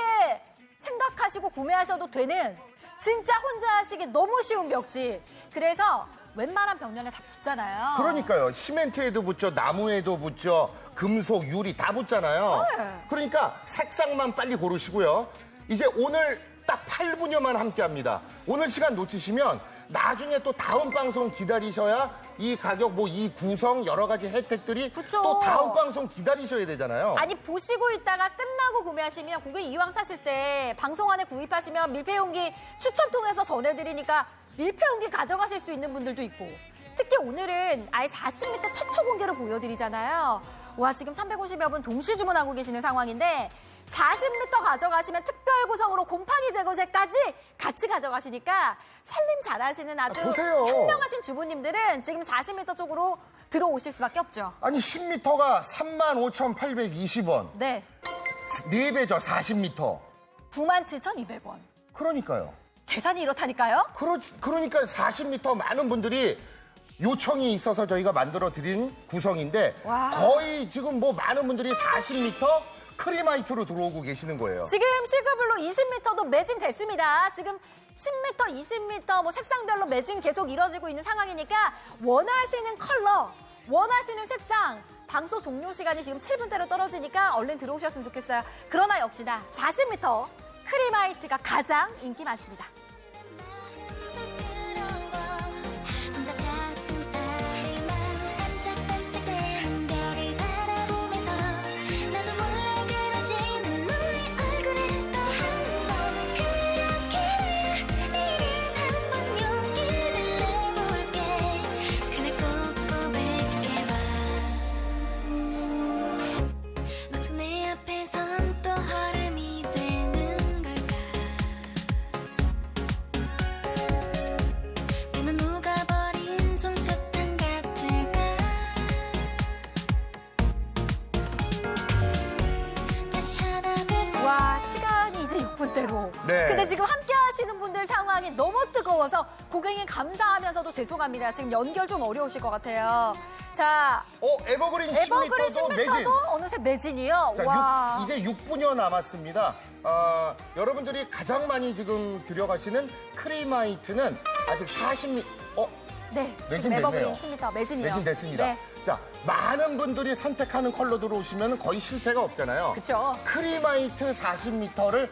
생각하시고 구매하셔도 되는 진짜 혼자 하시기 너무 쉬운 벽지. 그래서 웬만한 벽면에 다 붙잖아요. 그러니까요. 시멘트에도 붙죠, 나무에도 붙죠, 금속, 유리 다 붙잖아요. 네. 그러니까 색상만 빨리 고르시고요. 이제 오늘 딱 8분여만 함께합니다. 오늘 시간 놓치시면 나중에 또 다음 방송 기다리셔야 이 가격, 뭐 이 구성, 여러 가지 혜택들이 그쵸. 또 다음 방송 기다리셔야 되잖아요. 아니 보시고 있다가 끝나고 구매하시면 고객 이왕 사실 때 방송 안에 구입하시면 밀폐용기 추천 통해서 전해드리니까 밀폐용기 가져가실 수 있는 분들도 있고 특히 오늘은 아예 40m 최초 공개로 보여드리잖아요. 와 지금 350여 분 동시 주문하고 계시는 상황인데 40m 가져가시면 특별 구성으로 곰팡이 제거제까지 같이 가져가시니까 살림 잘하시는 아주 보세요. 현명하신 주부님들은 지금 40m 쪽으로 들어오실 수밖에 없죠. 아니 10m가 35,820원. 네, 4배죠, 40m. 97,200원. 그러니까요. 계산이 이렇다니까요? 그러니까 40m 많은 분들이 요청이 있어서 저희가 만들어 드린 구성인데 와. 거의 지금 뭐 많은 분들이 40m 크리마이트로 들어오고 계시는 거예요. 지금 실크블루 20m도 매진됐습니다. 지금 10m, 20m 뭐 색상별로 매진 계속 이뤄지고 있는 상황이니까 원하시는 컬러, 원하시는 색상, 방송 종료 시간이 지금 7분대로 떨어지니까 얼른 들어오셨으면 좋겠어요. 그러나 역시나 40m 크리마이트가 가장 인기 많습니다. 혼자 가슴 아래만 반짝반짝대는 별을 바라보면서 나도 몰래 그려지는 너의 얼굴에 또 한 번 그렇게 내일은 한번 용기를 내볼게 그래 꼭 고백해봐 막상 내 앞에선 또 얼음이 되는 걸까 내는 녹아버린 솜사탕 같을까 다시 하나 둘셋 와 시간이 이제 6분대로. 네. 근데 지금 함께 하시는 분들 상황이 너무 뜨거워서 고객님 감사하면서도 죄송합니다. 지금 연결 좀 어려우실 것 같아요. 자, 에버그린 에버그린 10m도 매진. 10m도 어느새 매진이요. 자, 와. 이제 6분여 남았습니다. 여러분들이 가장 많이 지금 들여가시는 크리마이트는 아직 40m, 네, 매진됐네요. 에버그린 10m 매진이요. 매진됐습니다. 네, 자, 많은 분들이 선택하는 컬러 들어오시면 거의 실패가 없잖아요. 그쵸. 크리마이트 40m를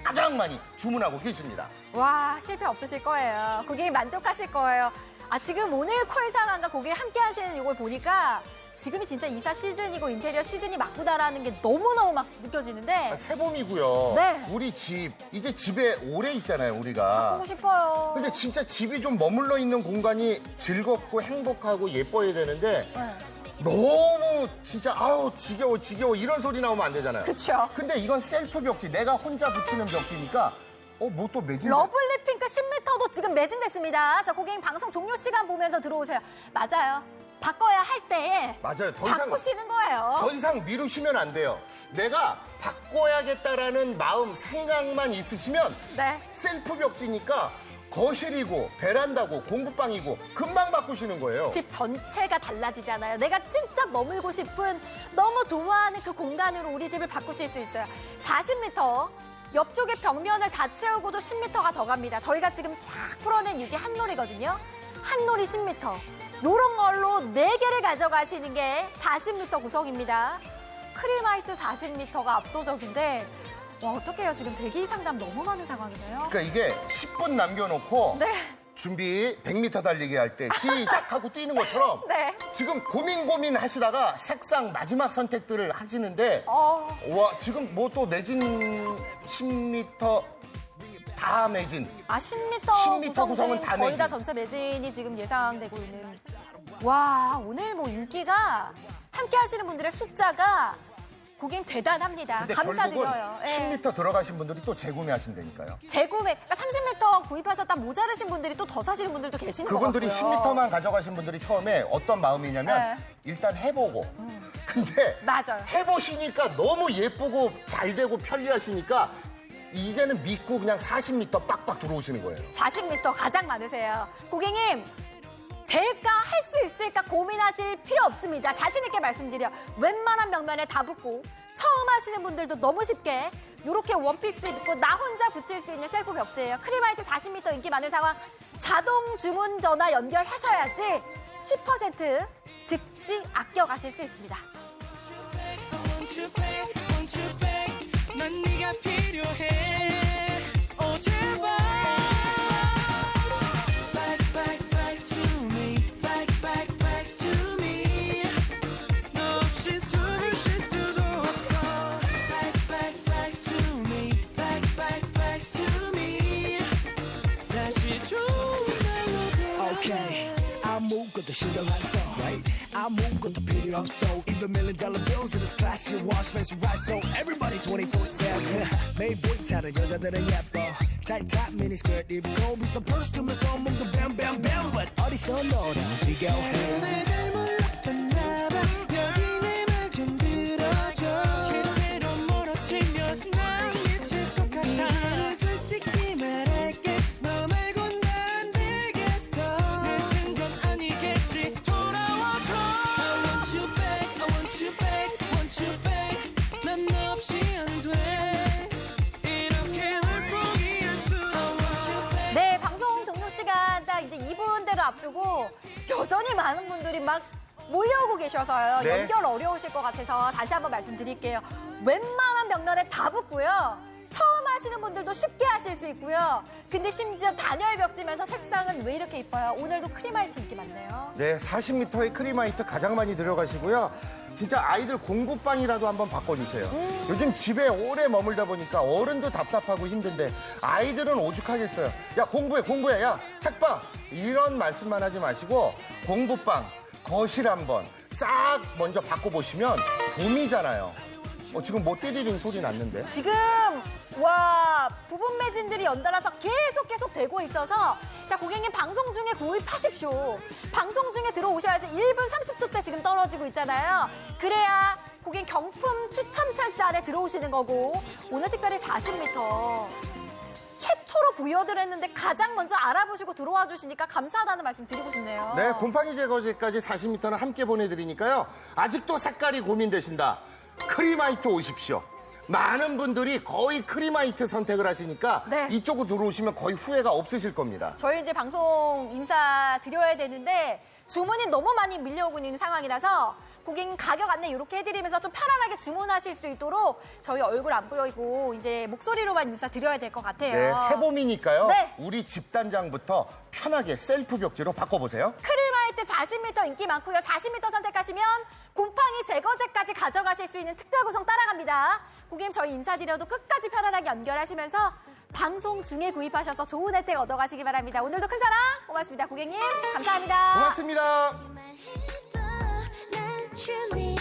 가장 많이 주문하고 계십니다. 와 실패 없으실 거예요. 고객님 만족하실 거예요. 아 지금 오늘 콜 상황과 고객님 함께 하시는 이걸 보니까 지금이 진짜 이사 시즌이고 인테리어 시즌이 맞구나라는 게 너무너무 막 느껴지는데 새봄이고요. 네. 우리 이제 집에 오래 있잖아요, 우리가. 보고 싶어요. 근데 진짜 집이 좀 머물러 있는 공간이 즐겁고 행복하고 예뻐야 되는데 네. 너무 진짜 아우 지겨워 이런 소리 나오면 안 되잖아요. 그쵸. 근데 이건 셀프 벽지, 내가 혼자 붙이는 벽지니까 뭐 또 매진. 러블리 핑크 10m도 지금 매진됐습니다. 자, 고객님 방송 종료 시간 보면서 들어오세요. 맞아요. 바꿔야 할 때에 맞아요. 더 이상 바꾸시는 거예요. 더 이상 미루시면 안 돼요. 내가 바꿔야겠다라는 마음, 생각만 있으시면 네. 셀프 벽지니까 거실이고 베란다고 공부방이고 금방 바꾸시는 거예요. 집 전체가 달라지잖아요. 내가 진짜 머물고 싶은 너무 좋아하는 그 공간으로 우리 집을 바꾸실 수 있어요. 40m 옆쪽에 벽면을 다 채우고도 10m가 더 갑니다. 저희가 지금 쫙 풀어낸 이게 한놀이거든요. 한놀이 10m. 요런 걸로 4개를 가져가시는 게 40m 구성입니다. 크리마이트 40m가 압도적인데 와 어떡해요. 지금 대기 상담 너무 많은 상황이네요. 그러니까 이게 10분 남겨놓고 네. 준비 100m 달리기 할 때 시작하고 뛰는 것처럼 네. 지금 고민 하시다가 색상 마지막 선택들을 하시는데 와 지금 뭐 또 매진 10m 다 매진. 10m 구성은 다 거의 매진. 다 전체 매진이 지금 예상되고 있는. 와 오늘 뭐 인기가 함께 하시는 분들의 숫자가 고객님 대단합니다. 근데 감사드려요. 결국은 10m 들어가신 분들이 또 재구매하신다니까요. 재구매, 그러니까 30m 구입하셨다 모자르신 분들이 또 더 사시는 분들도 계신 것 같고요. 그분들이 10m만 가져가신 분들이 처음에 어떤 마음이냐면 네. 일단 해보고 근데 맞아요. 해보시니까 너무 예쁘고 잘 되고 편리하시니까 이제는 믿고 그냥 40m 빡빡 들어오시는 거예요. 40m 가장 많으세요. 고객님, 될까 할 수 있을까 고민하실 필요 없습니다. 자신 있게 말씀드려. 웬만한 벽면에 다 붙고 처음 하시는 분들도 너무 쉽게 이렇게 원피스 입고 나 혼자 붙일 수 있는 셀프 벽지예요. 크림화이트 40m 인기 많은 상황 자동 주문 전화 연결하셔야지 10% 즉시 아껴 가실 수 있습니다. Want you back, want you back. 난 네가 필요해. 오 제발. Back, back, back to me. Back, back, back to me. 너 없이 숨을 쉴 수도 없어. Back, back, back to me. Back, back, back to me. 다시 좋은 날로 돌아가. Okay. 아무것도 신경 안 써, right? 아무것도 필요 없어. Even $1,000,000 bills in this class, you wash face right, so everybody 24/7. 매일 보이타는 여자들은 예뻐. Tight top mini skirt 입고 비서 purse 두면서 몸도 bam bam bam. But 어디서 너랑 비교해? 내가 몰랐었나 봐. 여기 내 말 좀 들어줘. 실제로 몰아치면 난 미칠 것 같아. 이제는 솔직히 말할게. 너 말곤 나 안 되겠어. 늦은 건 아니겠지. 돌아와줘. I want you back, I want you back, want you back. 난 너 없이 안 돼. 이렇게 널 포기할 수 없어. 네, 방송 종료 시간 딱 이제 2분대로 앞두고 여전히 많은 분들이 막 몰려오고 계셔서요. 네. 연결 어려우실 것 같아서 다시 한번 말씀드릴게요. 웬만한 벽면에 다 붙고요. 처음 하시는 분들도 쉽게 하실 수 있고요. 근데 심지어 단열 벽지면서 색상은 왜 이렇게 이뻐요? 오늘도 크림화이트 인기 많네요. 네, 40m의 크림화이트 가장 많이 들어가시고요. 진짜 아이들 공부방이라도 한번 바꿔주세요. 요즘 집에 오래 머물다 보니까 어른도 답답하고 힘든데 아이들은 오죽하겠어요. 야, 공부해. 야, 책방. 이런 말씀만 하지 마시고 공부방, 거실 한번 싹 먼저 바꿔보시면 봄이잖아요. 지금 뭐 띠리링 소리 났는데. 지금 와 부분 매진들이 연달아서 계속 되고 있어서 자 고객님 방송 중에 구입하십시오. 방송 중에 들어오셔야지 1분 30초 때 지금 떨어지고 있잖아요. 그래야 고객 경품 추첨 찬스 안에 들어오시는 거고 오늘 특별히 40m 최초로 보여드렸는데 가장 먼저 알아보시고 들어와 주시니까 감사하다는 말씀 드리고 싶네요. 네, 곰팡이 제거제까지 40m는 함께 보내드리니까요. 아직도 색깔이 고민되신다. 크림화이트 오십시오. 많은 분들이 거의 크림화이트 선택을 하시니까 네. 이쪽으로 들어오시면 거의 후회가 없으실 겁니다. 저희 이제 방송 인사 드려야 되는데 주문이 너무 많이 밀려오고 있는 상황이라서 고객님 가격 안내 이렇게 해드리면서 좀 편안하게 주문하실 수 있도록 저희 얼굴 안 보이고 이제 목소리로만 인사 드려야 될 것 같아요. 네, 새봄이니까요. 네. 우리 집단장부터 편하게 셀프 벽지로 바꿔보세요. 크림화이트 40m 인기 많고요. 40m 선택하시면 곰팡이 제거제까지 가져가실 수 있는 특별 구성 따라갑니다. 고객님 저희 인사드려도 끝까지 편안하게 연결하시면서 방송 중에 구입하셔서 좋은 혜택 얻어가시기 바랍니다. 오늘도 큰 사랑 고맙습니다. 고객님 감사합니다. 고맙습니다. 말해도 난 truly